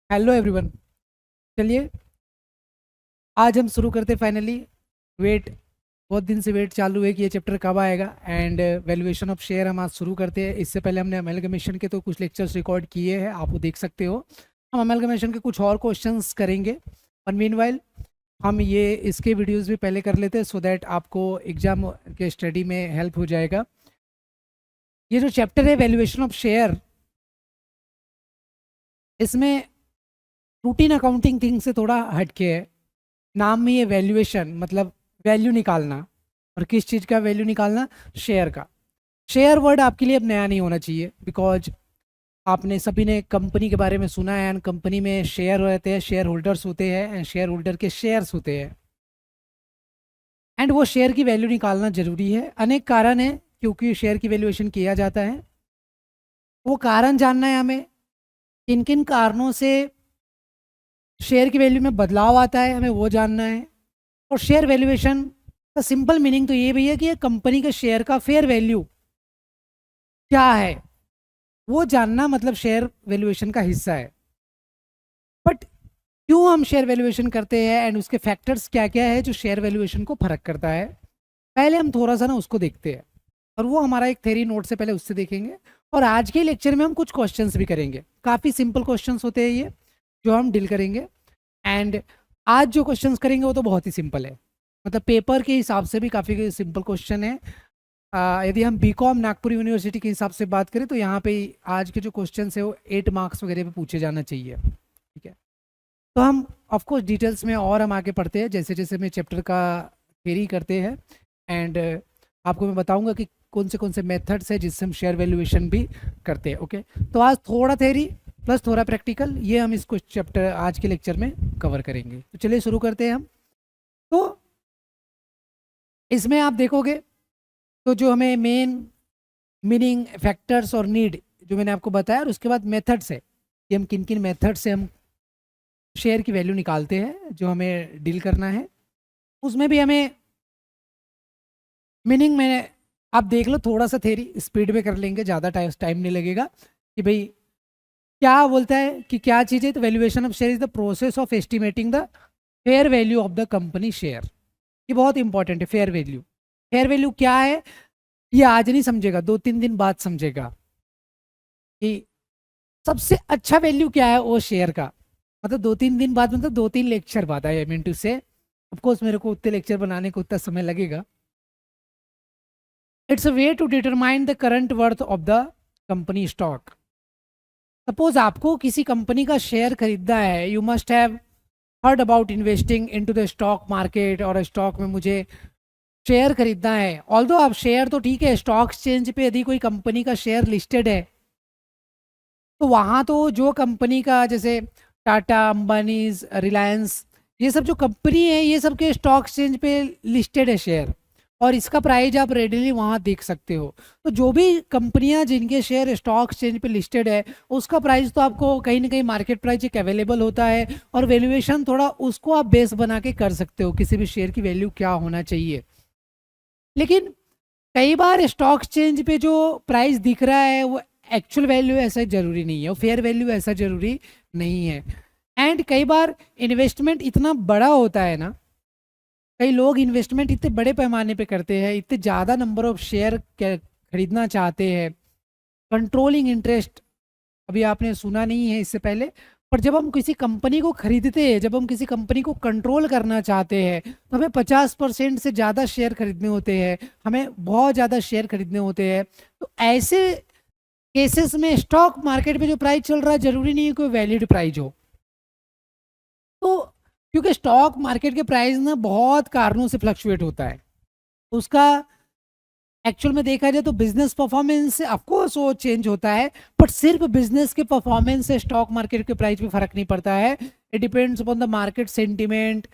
Hello everyone. चलिए आज हम शुरू करते फाइनली। वेट बहुत दिन से वेट चालू है कि ये चैप्टर कब आएगा। एंड वैल्यूएशन ऑफ शेयर हम आज शुरू करते हैं। इससे पहले हमने अमेलगमेशन के तो कुछ लेक्चर्स रिकॉर्ड किए हैं, आप वो देख सकते हो। हम अमेलगमेशन के कुछ और क्वेश्चंस करेंगे और मीनवाइल हम ये इसके वीडियोस भी पहले कर लेते हैं सो दैट आपको एग्जाम के स्टडी में हेल्प हो जाएगा। ये जो चैप्टर है वैल्यूएशन ऑफ शेयर, इसमें रूटीन अकाउंटिंग थिंग से थोड़ा हटके है। नाम में ये वैल्यूएशन मतलब वैल्यू निकालना, और किस चीज़ का वैल्यू निकालना? शेयर का। शेयर वर्ड आपके लिए अब नया नहीं होना चाहिए, बिकॉज आपने सभी ने कंपनी के बारे में सुना है एंड कंपनी में शेयर रहते हैं, शेयर होल्डर्स होते हैं एंड शेयर होल्डर के शेयर्स होते हैं एंड वो शेयर की वैल्यू निकालना जरूरी है। अनेक कारण है क्योंकि शेयर की वैल्यूएशन किया जाता है। वो कारण जानना है हमें, किन किन कारणों से शेयर की वैल्यू में बदलाव आता है, हमें वो जानना है। और शेयर वैल्यूएशन का सिंपल मीनिंग तो ये भी है कि कंपनी के शेयर का फेयर वैल्यू क्या है वो जानना, मतलब शेयर वैल्यूएशन का हिस्सा है। बट क्यों हम शेयर वैल्यूएशन करते हैं एंड उसके फैक्टर्स क्या क्या है जो शेयर वैल्यूएशन को फर्क करता है, पहले हम थोड़ा सा ना उसको देखते हैं। और वो हमारा एक थ्योरी नोट से पहले उससे देखेंगे। और आज के लेक्चर में हम कुछ क्वेश्चंस भी करेंगे, काफ़ी सिंपल क्वेश्चंस होते हैं ये जो हम डील करेंगे। एंड आज जो क्वेश्चंस करेंगे वो तो बहुत ही सिंपल है, मतलब पेपर के हिसाब से भी काफ़ी सिंपल क्वेश्चन है। यदि हम बीकॉम नागपुर यूनिवर्सिटी के हिसाब से बात करें तो यहाँ पे आज के जो क्वेश्चन है वो 8 मार्क्स वगैरह पे पूछे जाना चाहिए। ठीक है, तो हम ऑफकोर्स डिटेल्स में और हम आगे पढ़ते हैं जैसे जैसे मैं चैप्टर का थ्योरी करते हैं। एंड आपको मैं बताऊंगा कि कौन से मेथड्स है जिससे हम शेयर वैल्यूएशन भी करते हैं। ओके, तो आज थोड़ा थ्योरी प्लस थोड़ा प्रैक्टिकल, ये हम इसको चैप्टर आज के लेक्चर में कवर करेंगे। तो चलिए शुरू करते हैं हम। तो इसमें आप देखोगे तो जो हमें मेन मीनिंग, फैक्टर्स और नीड जो मैंने आपको बताया, और उसके बाद मेथड्स है कि हम किन किन मेथड से हम शेयर की वैल्यू निकालते हैं जो हमें डील करना है। उसमें भी हमें मीनिंग में आप देख लो, थोड़ा सा थ्योरी स्पीड में कर लेंगे, ज़्यादा टाइम नहीं लगेगा। कि भाई क्या बोलता है कि क्या चीज़ है, तो valuation of share is the process of estimating the fair value of the company share. ये बहुत इंपॉर्टेंट है, फेयर वैल्यू। फेयर वैल्यू क्या है ये आज नहीं समझेगा, 2-3 दिन बाद समझेगा कि सबसे अच्छा वैल्यू क्या है वो शेयर का। मतलब 2-3 दिन बाद, मतलब 2-3 लेक्चर बाद, आई मीन टू से। ऑफकोर्स मेरे को उतने लेक्चर बनाने को उतना समय लगेगा। It's a way to determine the current worth of the company stock. Suppose आपको किसी कंपनी का शेयर खरीदना है, you must have heard about investing into the stock market, और स्टॉक में मुझे शेयर खरीदना है। ऑल्दो आप शेयर तो ठीक है, स्टॉक एक्सचेंज पे यदि कोई कंपनी का शेयर लिस्टेड है तो वहाँ तो जो कंपनी का, जैसे टाटा, अंबानीज, रिलायंस, ये सब जो कंपनी है ये सब के स्टॉक एक्सचेंज पे लिस्टेड है शेयर, और इसका प्राइस आप रेडीली वहाँ देख सकते हो। तो जो भी कंपनियां जिनके शेयर स्टॉक एक्सचेंज पे लिस्टेड है उसका प्राइस तो आपको कहीं ना कहीं मार्केट प्राइस एक अवेलेबल होता है, और वैल्यूएशन थोड़ा उसको आप बेस बना के कर सकते हो किसी भी शेयर की वैल्यू क्या होना चाहिए। लेकिन कई बार स्टॉक एक्सचेंज पे जो प्राइस दिख रहा है वो एक्चुअल वैल्यू ऐसा जरूरी नहीं है, वो फेयर वैल्यू ऐसा जरूरी नहीं है। एंड कई बार इन्वेस्टमेंट इतना बड़ा होता है ना, कई लोग इन्वेस्टमेंट इतने बड़े पैमाने पे करते हैं, इतने ज़्यादा नंबर ऑफ शेयर खरीदना चाहते हैं। कंट्रोलिंग इंटरेस्ट अभी आपने सुना नहीं है इससे पहले, पर जब हम किसी कंपनी को खरीदते हैं, जब हम किसी कंपनी को कंट्रोल करना चाहते हैं तो हमें 50% से ज़्यादा शेयर खरीदने होते हैं, हमें बहुत ज़्यादा शेयर खरीदने होते हैं। तो ऐसे केसेस में स्टॉक मार्केट में जो प्राइस चल रहा है जरूरी नहीं है कोई वैलिड प्राइस हो। तो क्योंकि स्टॉक मार्केट के प्राइस ना बहुत कारणों से फ्लक्चुएट होता है, उसका एक्चुअल में देखा जाए तो बिजनेस परफॉर्मेंस से ऑफकोर्स वो चेंज होता है, बट सिर्फ बिजनेस के परफॉर्मेंस से स्टॉक मार्केट के प्राइस में फर्क नहीं पड़ता है। It depends upon the market sentiment.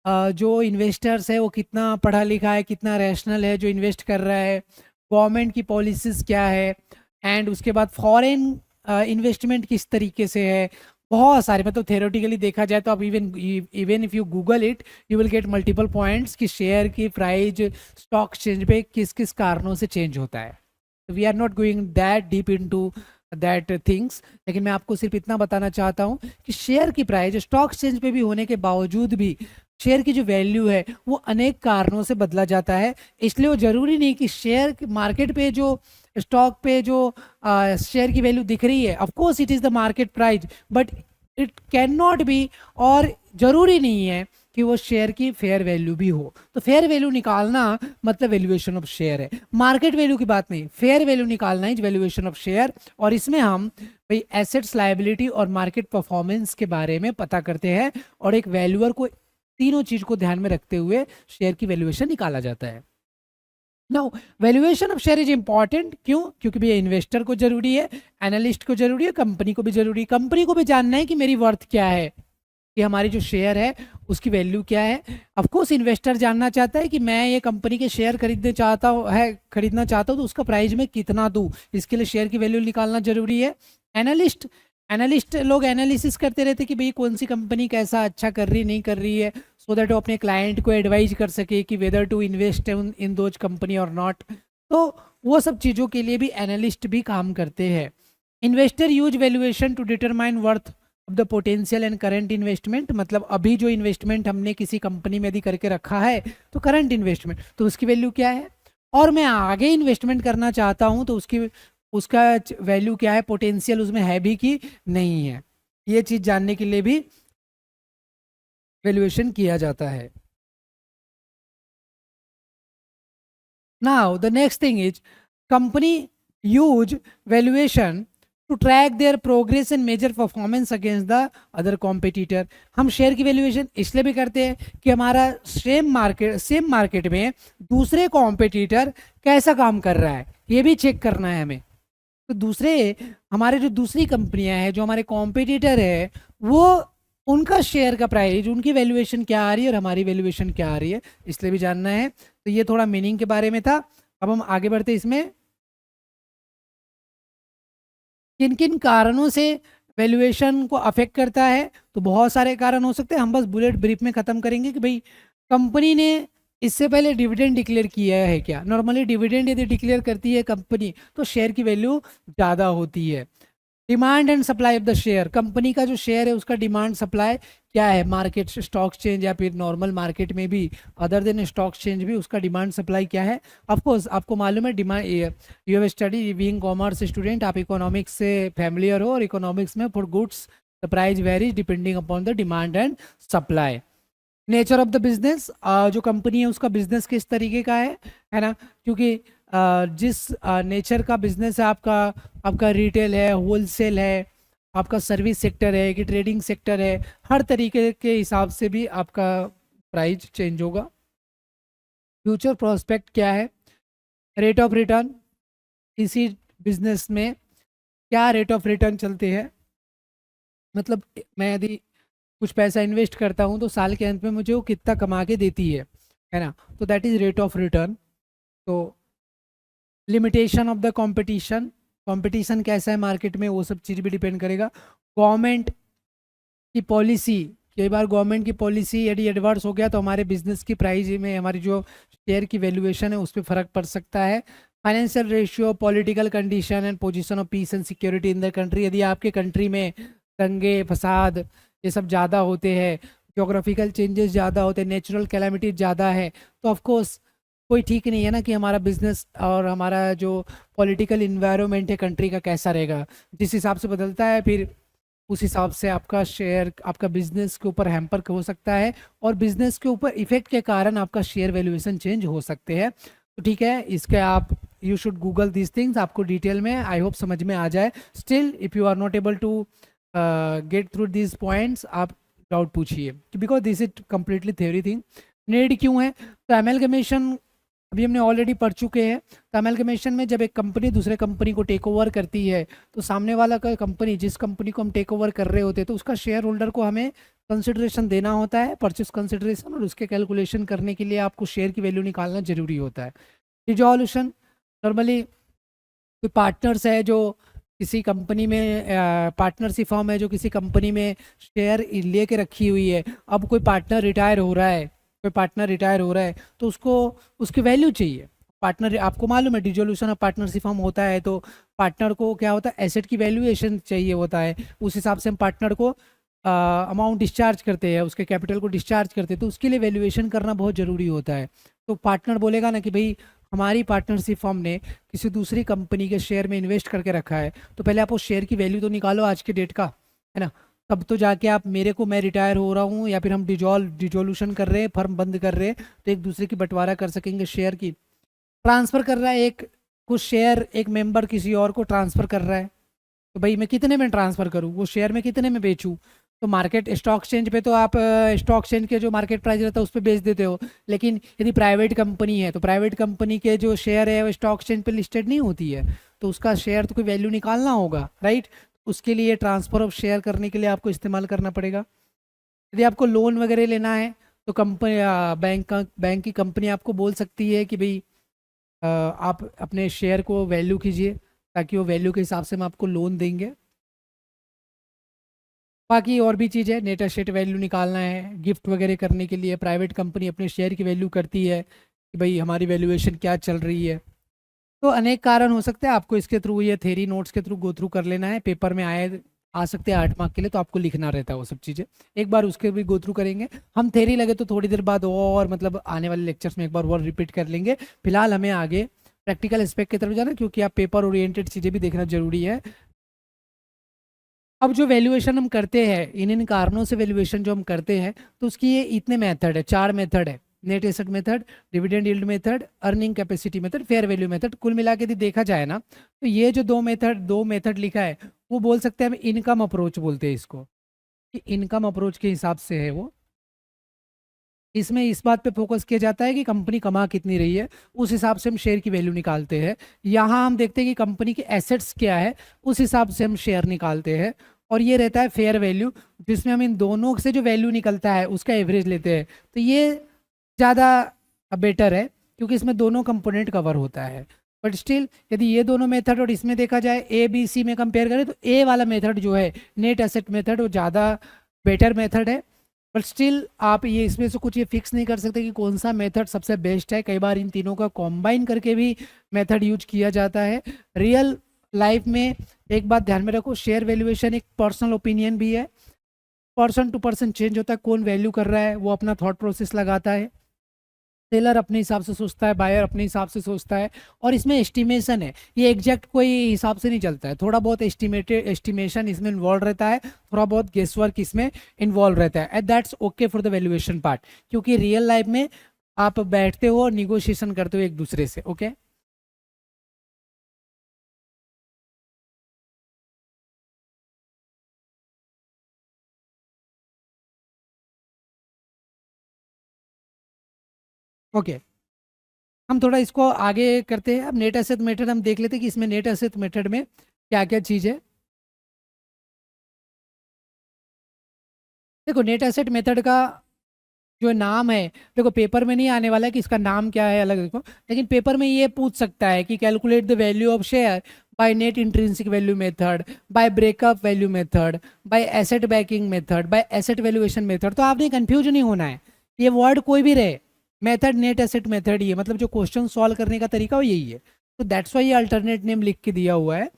जो इन्वेस्टर्स है वो कितना पढ़ा लिखा है, कितना रैशनल है जो इन्वेस्ट कर रहा है, गवर्नमेंट की पॉलिसीज क्या है, एंड उसके बाद फॉरेन इन्वेस्टमेंट किस तरीके से है। बहुत सारे, मतलब थ्योरेटिकली देखा जाए तो आप even if you Google it you will get multiple points कि शेयर की प्राइस स्टॉक एक्सचेंज पे किस किस कारणों से चेंज होता है। We are not going that deep into that things, लेकिन मैं आपको सिर्फ इतना बताना चाहता हूँ कि शेयर की प्राइस स्टॉक एक्सचेंज पे भी होने के बावजूद भी शेयर की जो वैल्यू है वो अनेक कारणों से बदला जाता है। इसलिए वो जरूरी नहीं कि शेयर मार्केट पे जो स्टॉक पे जो शेयर की वैल्यू दिख रही है, of course it is the market price, but it can not be, और जरूरी नहीं है कि वो शेयर की फेयर वैल्यू भी हो। तो फेयर वैल्यू निकालना मतलब वैल्यूएशन ऑफ शेयर है, मार्केट वैल्यू की बात नहीं, फेयर वैल्यू निकालना इज वैल्यूएशन ऑफ शेयर। और इसमें हम भाई एसेट्स, लायबिलिटी और मार्केट परफॉर्मेंस के बारे में पता करते हैं, और एक वैल्यूअर को तीनों चीज को ध्यान में रखते हुए शेयर की वैल्यूएशन निकाला जाता है। Now valuation of share is important, क्यों? क्योंकि भैया इन्वेस्टर को जरूरी है, एनालिस्ट को जरूरी है, कंपनी को भी जरूरी है। कंपनी को भी जानना है कि मेरी वर्थ क्या है, कि हमारी जो शेयर है उसकी वैल्यू क्या है। ऑफ कोर्स इन्वेस्टर जानना चाहता है कि मैं ये कंपनी के शेयर खरीदना चाहता हूँ तो उसका प्राइस में कितना दूँ, इसके लिए शेयर की वैल्यू निकालना जरूरी है। एनालिस्ट लोग एनालिसिस करते रहते कि भाई कौन सी कंपनी कैसा अच्छा कर रही नहीं कर रही है, सो दैट वो अपने क्लाइंट को एडवाइज कर सके कि whether to invest in those company और नॉट। तो वो सब चीज़ों के लिए भी एनालिस्ट भी काम करते हैं। Investor use valuation to determine worth of the potential and current investment, मतलब अभी जो इन्वेस्टमेंट हमने किसी कंपनी में यदि करके रखा है तो करंट इन्वेस्टमेंट, तो उसकी वैल्यू क्या है, और मैं आगे इन्वेस्टमेंट करना चाहता हूँ तो उसका वैल्यू क्या है, पोटेंशियल उसमें है भी कि नहीं है, ये चीज़ जानने के लिए भी वैल्यूएशन किया जाता है। Now the next thing is company use valuation to track their progress and measure performance against the other competitor. हम शेयर की वैल्यूएशन इसलिए भी करते हैं कि हमारा सेम मार्केट में दूसरे कॉम्पिटिटर कैसा काम कर रहा है ये भी चेक करना है हमें। तो हमारे जो दूसरी कंपनियां हैं, जो हमारे कॉम्पिटिटर है, वो उनका शेयर का प्राइस, उनकी वैल्यूएशन क्या आ रही है और हमारी वैल्यूएशन क्या आ रही है, इसलिए भी जानना है। तो ये थोड़ा मीनिंग के बारे में था। अब हम आगे बढ़ते इसमें किन किन कारणों से वैल्यूएशन को अफेक्ट करता है। तो बहुत सारे कारण हो सकते हैं, हम बस बुलेट ब्रीफ में ख़त्म करेंगे कि भाई कंपनी ने इससे पहले डिविडेंड डिक्लेयर किया है क्या। नॉर्मली डिविडेंड यदि डिक्लेयर करती है कंपनी तो शेयर की वैल्यू ज़्यादा होती है। Demand and supply of the share, company का जो शेयर है उसका डिमांड सप्लाई क्या है, मार्केट स्टॉक एक्सचेंज या फिर नॉर्मल मार्केट में भी, अदर देन स्टॉक एक्सचेंज भी उसका डिमांड सप्लाई क्या है। ऑफकोर्स आपको मालूम है demand, you have study being commerce student, आप इकोनॉमिक्स से फैमिलियर हो, और इकोनॉमिक्स में for goods the price varies depending upon the demand and supply. Nature of the business, जो कंपनी है उसका बिजनेस किस तरीके का है ना, क्योंकि जिस नेचर का बिजनेस है आपका रिटेल है, होलसेल है, आपका सर्विस सेक्टर है कि ट्रेडिंग सेक्टर है, हर तरीके के हिसाब से भी आपका प्राइस चेंज होगा। फ्यूचर प्रोस्पेक्ट क्या है, रेट ऑफ रिटर्न, इसी बिजनेस में क्या रेट ऑफ रिटर्न चलते हैं, मतलब मैं यदि कुछ पैसा इन्वेस्ट करता हूँ तो साल के अंत में मुझे वो कितना कमा के देती है ना, तो that is rate of return. तो limitation of the competition, competition कैसा है मार्केट में, वो सब चीज़ भी डिपेंड करेगा। गवर्नमेंट की पॉलिसी, कई बार गवर्नमेंट की पॉलिसी यदि एडवर्स हो गया तो हमारे बिजनेस की प्राइस में, हमारी जो शेयर की वैल्यूएशन है उस पर फर्क पड़ सकता है। Financial ratio, political condition and position of peace and security in the country, यदि आपके कंट्री में दंगे फसाद ये सब ज़्यादा होते हैं, जोग्राफिकल चेंजेस ज़्यादा होते हैं, नेचुरल कैलामिटीज ज़्यादा है, तो ऑफकोर्स कोई ठीक नहीं है ना कि हमारा बिजनेस और हमारा जो पॉलिटिकल इन्वायरमेंट है कंट्री का कैसा रहेगा। जिस हिसाब से बदलता है फिर उस हिसाब से आपका शेयर, आपका बिजनेस के ऊपर हैम्पर हो सकता है, और बिजनेस के ऊपर इफेक्ट के कारण आपका शेयर वैल्यूएशन चेंज हो सकते हैं। तो ठीक है, इसके आप you should Google this things, आपको डिटेल में आई होप समझ में आ जाए। Still if you are not able to get through this points, आप डाउट पूछिए, because this is completely theory thing. Need क्यों है, तो एमलगमेशन अभी हमने ऑलरेडी पढ़ चुके हैं। तो एमलगमेशन में जब एक कंपनी दूसरे कंपनी को टेक ओवर करती है तो सामने वाला का कंपनी, जिस कंपनी को हम टेक ओवर कर रहे होते हैं, तो उसका शेयर होल्डर को हमें कंसिडरेशन देना होता है, परचेस कंसिडरेशन, और उसके कैलकुलेशन करने के लिए आपको शेयर की वैल्यू निकालना जरूरी होता है। डिसॉल्यूशन, नॉर्मली कोई पार्टनर्स है जो किसी कंपनी में, पार्टनरशिप फर्म है जो किसी कंपनी में शेयर ले के रखी हुई है, अब कोई पार्टनर रिटायर हो रहा है तो उसको उसकी वैल्यू चाहिए, पार्टनर, आपको मालूम है डिसोल्यूशन ऑफ पार्टनरशिप हम होता है तो पार्टनर को क्या होता है, एसेट की वैल्यूएशन चाहिए होता है, उस हिसाब से हम पार्टनर को अमाउंट डिस्चार्ज करते हैं, उसके कैपिटल को डिस्चार्ज करते हैं, तो उसके लिए वैल्यूएशन करना बहुत ज़रूरी होता है। तो पार्टनर बोलेगा ना कि भाई हमारी पार्टनरशिप फर्म ने किसी दूसरी कंपनी के शेयर में इन्वेस्ट करके रखा है, तो पहले आप उस शेयर की वैल्यू तो निकालो आज के डेट का, है ना, तब तो जाके आप मेरे को, मैं रिटायर हो रहा हूँ या फिर हम डिजोल्यूशन कर रहे हैं, फर्म बंद कर रहे हैं, तो एक दूसरे की बंटवारा कर सकेंगे शेयर की। ट्रांसफ़र कर रहा है एक कुछ शेयर, एक मेंबर किसी और को ट्रांसफ़र कर रहा है, तो भाई मैं कितने में ट्रांसफ़र करूँ, वो शेयर में कितने में बेचूँ, तो मार्केट स्टॉक एक्सचेंज पे तो आप स्टॉक एक्सचेंज के जो मार्केट प्राइस रहता है उस पर बेच देते हो, लेकिन यदि प्राइवेट कंपनी है तो प्राइवेट कंपनी के जो शेयर है वो स्टॉक एक्सचेंज पे लिस्टेड नहीं होती है, तो उसका शेयर तो कोई वैल्यू निकालना होगा, राइट। उसके लिए ट्रांसफ़र ऑफ शेयर करने के लिए आपको इस्तेमाल करना पड़ेगा। यदि आपको लोन वगैरह लेना है तो कंपनी, बैंक की कंपनी आपको बोल सकती है कि भाई आप अपने शेयर को वैल्यू कीजिए, ताकि वो वैल्यू के हिसाब से हम आपको लोन देंगे। बाकी और भी चीज़ है, नेट एसेट वैल्यू निकालना है, गिफ्ट वगैरह करने के लिए प्राइवेट कंपनी अपने शेयर की वैल्यू करती है कि भाई हमारी वैल्यूएशन क्या चल रही है। तो अनेक कारण हो सकते हैं, आपको इसके थ्रू, ये थेरी नोट्स के थ्रू गो थ्रू कर लेना है, पेपर में आ सकते हैं 8 मार्क के लिए, तो आपको लिखना रहता है वो सब चीज़ें, एक बार उसके भी गो थ्रू करेंगे हम। थेरी लगे तो थोड़ी देर बाद और मतलब आने वाले लेक्चर्स में एक बार और रिपीट कर लेंगे। फिलहाल हमें आगे प्रैक्टिकल एस्पेक्ट की तरफ जाना, क्योंकि आप पेपर ओरिएंटेड चीज़ें भी देखना जरूरी है। अब जो वैल्यूएशन हम करते हैं, इन कारणों से वैल्यूएशन जो हम करते हैं, तो उसकी ये इतने मेथड है, 4 मेथड है, net asset method, dividend yield method, earning capacity method, fair value method. कुल मिला के यदि देखा जाए ना, तो ये जो दो मेथड लिखा है वो बोल सकते हैं हम इनकम अप्रोच बोलते हैं इसको, कि इनकम अप्रोच के हिसाब से है वो। इसमें इस बात पे फोकस किया जाता है कि कंपनी कमा कितनी रही है, उस हिसाब से हम शेयर की वैल्यू निकालते हैं। यहाँ हम देखते हैं कि कंपनी के एसेट्स क्या है, उस हिसाब से हम शेयर निकालते हैं। और ये रहता है फेयर वैल्यू, जिसमें हम इन दोनों से जो वैल्यू निकलता है उसका एवरेज लेते हैं। तो ये ज़्यादा बेटर है, क्योंकि इसमें दोनों कंपोनेंट कवर होता है। बट स्टिल यदि ये दोनों मेथड और इसमें देखा जाए, ए बी सी में कंपेयर करें, तो ए वाला मेथड जो है नेट एसेट मेथड, वो ज़्यादा बेटर मेथड है। बट स्टिल आप ये इसमें से कुछ ये फिक्स नहीं कर सकते कि कौन सा मेथड सबसे बेस्ट है। कई बार इन तीनों का कॉम्बाइन करके भी मेथड यूज किया जाता है। रियल लाइफ में एक बात ध्यान में रखो, शेयर वैल्यूएशन एक पर्सनल ओपिनियन भी है, पर्सन टू पर्सन चेंज होता है, कौन वैल्यू कर रहा है वो अपना थॉट प्रोसेस लगाता है, सेलर अपने हिसाब से सोचता है, बायर अपने हिसाब से सोचता है। और इसमें एस्टिमेशन है, ये एग्जैक्ट कोई हिसाब से नहीं चलता है, थोड़ा बहुत एस्टिमेशन इसमें इन्वॉल्व रहता है, थोड़ा बहुत गेसवर्क इसमें इन्वॉल्व रहता है, and that's okay for the valuation part, क्योंकि रियल लाइफ में आप बैठते हो और निगोशिएशन करते हो एक दूसरे से। ओके ओके, हम थोड़ा इसको आगे करते हैं। अब नेट एसेट मेथड हम देख लेते हैं कि इसमें नेट एसेट मेथड में क्या क्या चीज़ है। देखो नेट एसेट मेथड का जो नाम है, देखो पेपर में नहीं आने वाला है कि इसका नाम क्या है अलग देखो, लेकिन पेपर में ये पूछ सकता है कि calculate the value of share by net intrinsic value method, by breakup value method, by asset backing method, by asset valuation method. तो आपने कंफ्यूज नहीं होना है, ये वर्ड कोई भी रहे, मेथड नेट एसेट मेथड ही है, मतलब जो क्वेश्चन सॉल्व करने का तरीका वो यही है। तो दैट्स वाई ये अल्टरनेट नेम लिख के दिया हुआ है।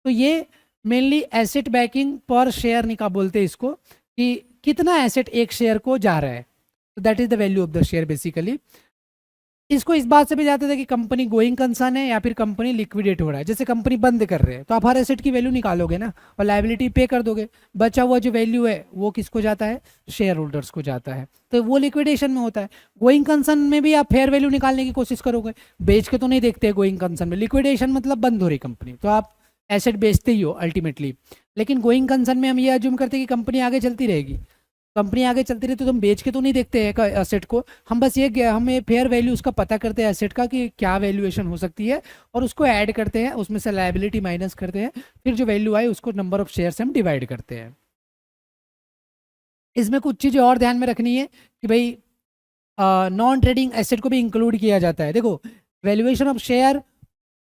तो ये मेनली एसेट बैकिंग पर शेयर निका बोलते हैं इसको, कि कितना एसेट एक शेयर को जा रहा है, तो that is the value of the share basically. इसको इस बात से भी जाते थे कि कंपनी गोइंग कंसर्न है या फिर कंपनी लिक्विडेट हो रहा है। जैसे कंपनी बंद कर रहे हैं तो आप हर एसेट की वैल्यू निकालोगे ना, और लायबिलिटी पे कर दोगे, बचा हुआ जो वैल्यू है वो किसको जाता है, शेयर होल्डर्स को जाता है, तो वो लिक्विडेशन में होता है। गोइंग कंसर्न में भी आप फेयर वैल्यू निकालने की कोशिश करोगे, बेच के तो नहीं देखते गोइंग कंसर्न में, लिक्विडेशन मतलब बंद हो रही कंपनी, तो आप एसेट बेचते ही हो अल्टीमेटली। लेकिन गोइंग कंसर्न में हम ये अज्यूम करते हैं कि कंपनी आगे चलती रहेगी, कंपनी आगे चलती रहती तो हम बेच के तो नहीं देखते हैं एसेट को, हम बस ये हमें फेयर वैल्यू उसका पता करते हैं एसेट का कि क्या वैल्यूएशन हो सकती है, और उसको ऐड करते हैं, उसमें से लायबिलिटी माइनस करते हैं, फिर जो वैल्यू आए उसको नंबर ऑफ शेयर से हम डिवाइड करते हैं। इसमें कुछ चीज़ें और ध्यान में रखनी है कि भाई नॉन ट्रेडिंग एसेट को भी इंक्लूड किया जाता है। देखो वैल्यूएशन ऑफ शेयर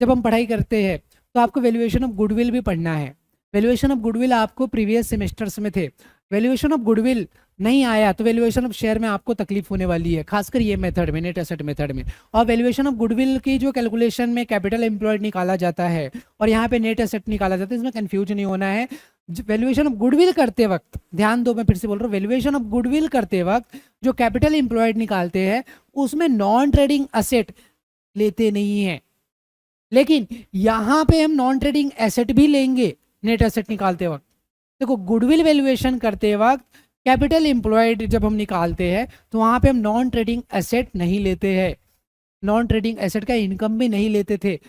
जब हम पढ़ाई करते हैं तो आपको वैल्यूएशन ऑफ गुडविल भी पढ़ना है। वैल्यूएशन ऑफ गुडविल आपको प्रीवियस सेमेस्टर्स में थे, वैल्यूएशन ऑफ गुडविल नहीं आया तो वैल्यूएशन ऑफ शेयर में आपको तकलीफ होने वाली है, खासकर ये मेथड में, नेट एसेट मेथड में। और वैल्यूएशन ऑफ गुडविल की जो कैलकुलेशन में कैपिटल एम्प्लॉयड निकाला जाता है और यहाँ पे नेट एसेट निकाला जाता है, इसमें कंफ्यूज नहीं होना है। वैल्यूएशन ऑफ गुडविल करते वक्त ध्यान दो, मैं फिर से बोल रहा हूँ, वैल्यूएशन ऑफ गुडविल करते वक्त जो कैपिटल एम्प्लॉयड निकालते हैं उसमें नॉन ट्रेडिंग एसेट लेते नहीं है, लेकिन यहां पे हम नॉन ट्रेडिंग एसेट भी लेंगे नेट एसेट निकालते वक्त। देखो गुडविल वैल्यूएशन करते वक्त कैपिटल एम्प्लॉयड जब हम निकालते हैं तो वहां पे हम नॉन ट्रेडिंग एसेट नहीं लेते हैं, नॉन ट्रेडिंग एसेट का इनकम भी नहीं लेते थे,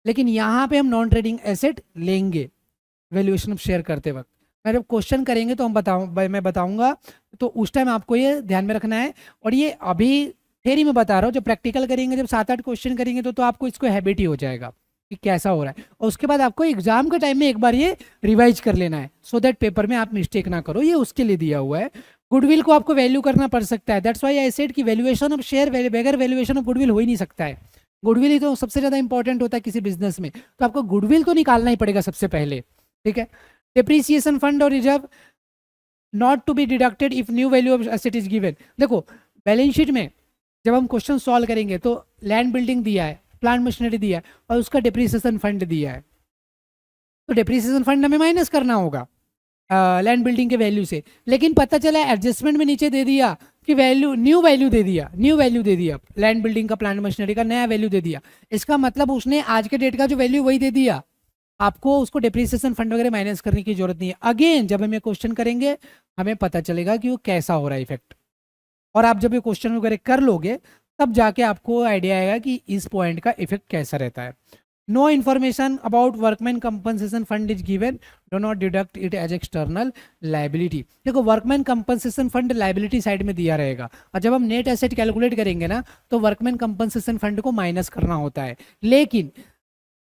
लेकिन यहाँ पे हम नॉन ट्रेडिंग एसेट लेंगे वैल्यूएशन ऑफ शेयर करते वक्त। मैं जब क्वेश्चन करेंगे तो मैं बताऊंगा, तो उस टाइम आपको ये ध्यान में रखना है। और ये अभी थ्योरी में बता रहा हूँ, जब प्रैक्टिकल करेंगे, जब 7-8 क्वेश्चन करेंगे तो आपको इसको हैबिट ही हो जाएगा कि कैसा हो रहा है। और उसके बाद आपको एग्जाम के टाइम में एक बार ये रिवाइज कर लेना है, सो दैट पेपर में आप मिस्टेक ना करो, ये उसके लिए दिया हुआ है। गुडविल को आपको वैल्यू करना पड़ सकता है, दैट्स व्हाई आई सेड कि वैल्यूएशन ऑफ शेयर बगैर वैल्यूएशन ऑफ गुडविल हो ही नहीं सकता है। गुडविल ही तो सबसे ज्यादा इंपॉर्टेंट होता है किसी बिजनेस में, तो आपको गुडविल तो निकालना ही पड़ेगा सबसे पहले, ठीक है। डेप्रिसिएशन फंड और reserve not to be deducted if new value of asset is given. देखो बैलेंस शीट में जब हम क्वेश्चन सॉल्व करेंगे तो लैंड बिल्डिंग दिया है, प्लांट मशीनरी दिया है और उसका डेप्रिसिएशन फंड दिया है, तो डेप्रिसिएशन फंड हमें माइनस करना होगा लैंड बिल्डिंग के वैल्यू से। लेकिन पता चला एडजस्टमेंट में नीचे दे दिया कि वैल्यू न्यू वैल्यू दे दिया, न्यू वैल्यू दे दिया, लैंड बिल्डिंग का प्लांट मशीनरी का नया वैल्यू दे दिया। इसका मतलब उसने आज के डेट का जो वैल्यू वही दे दिया, आपको उसको डेप्रिसिएशन फंड वगैरह माइनस करने की जरूरत नहीं है। अगेन जब हम ये क्वेश्चन करेंगे हमें पता चलेगा कि वो कैसा हो रहा है इफेक्ट, और आप जब ये क्वेश्चन वगैरह कर लोगे तब जाके आपको आइडिया आएगा कि इस पॉइंट का इफेक्ट कैसा रहता है। No information about workman compensation fund is given, do not deduct it as external liability. देखो workman compensation fund liability side में दिया रहेगा, और जब हम नेट एसेट कैलकुलेट करेंगे ना तो वर्कमैन कंपनसेशन फंड को माइनस करना होता है। लेकिन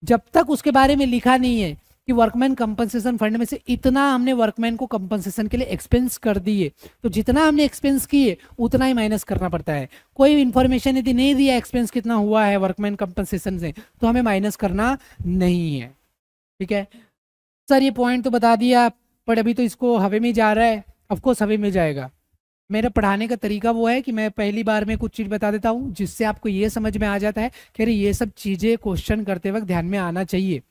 जब तक उसके बारे में लिखा नहीं है कि वर्कमैन कंपनसेशन फंड में से इतना हमने वर्कमैन को कंपनसेशन के लिए एक्सपेंस कर दिए, तो जितना हमने एक्सपेंस किए उतना ही माइनस करना पड़ता है। कोई इन्फॉर्मेशन यदि नहीं दिया एक्सपेंस कितना हुआ है वर्कमैन कंपनसेशन से तो हमें माइनस करना नहीं है, ठीक है। सर ये पॉइंट तो बता दिया पर अभी तो इसको हवे में जा रहा है, ऑफकोर्स हवे में जाएगा। मेरा पढ़ाने का तरीका वो है कि मैं पहली बार में कुछ चीज़ बता देता हूँ जिससे आपको ये समझ में आ जाता है कि अरे ये सब चीज़ें क्वेश्चन करते वक्त ध्यान में आना चाहिए,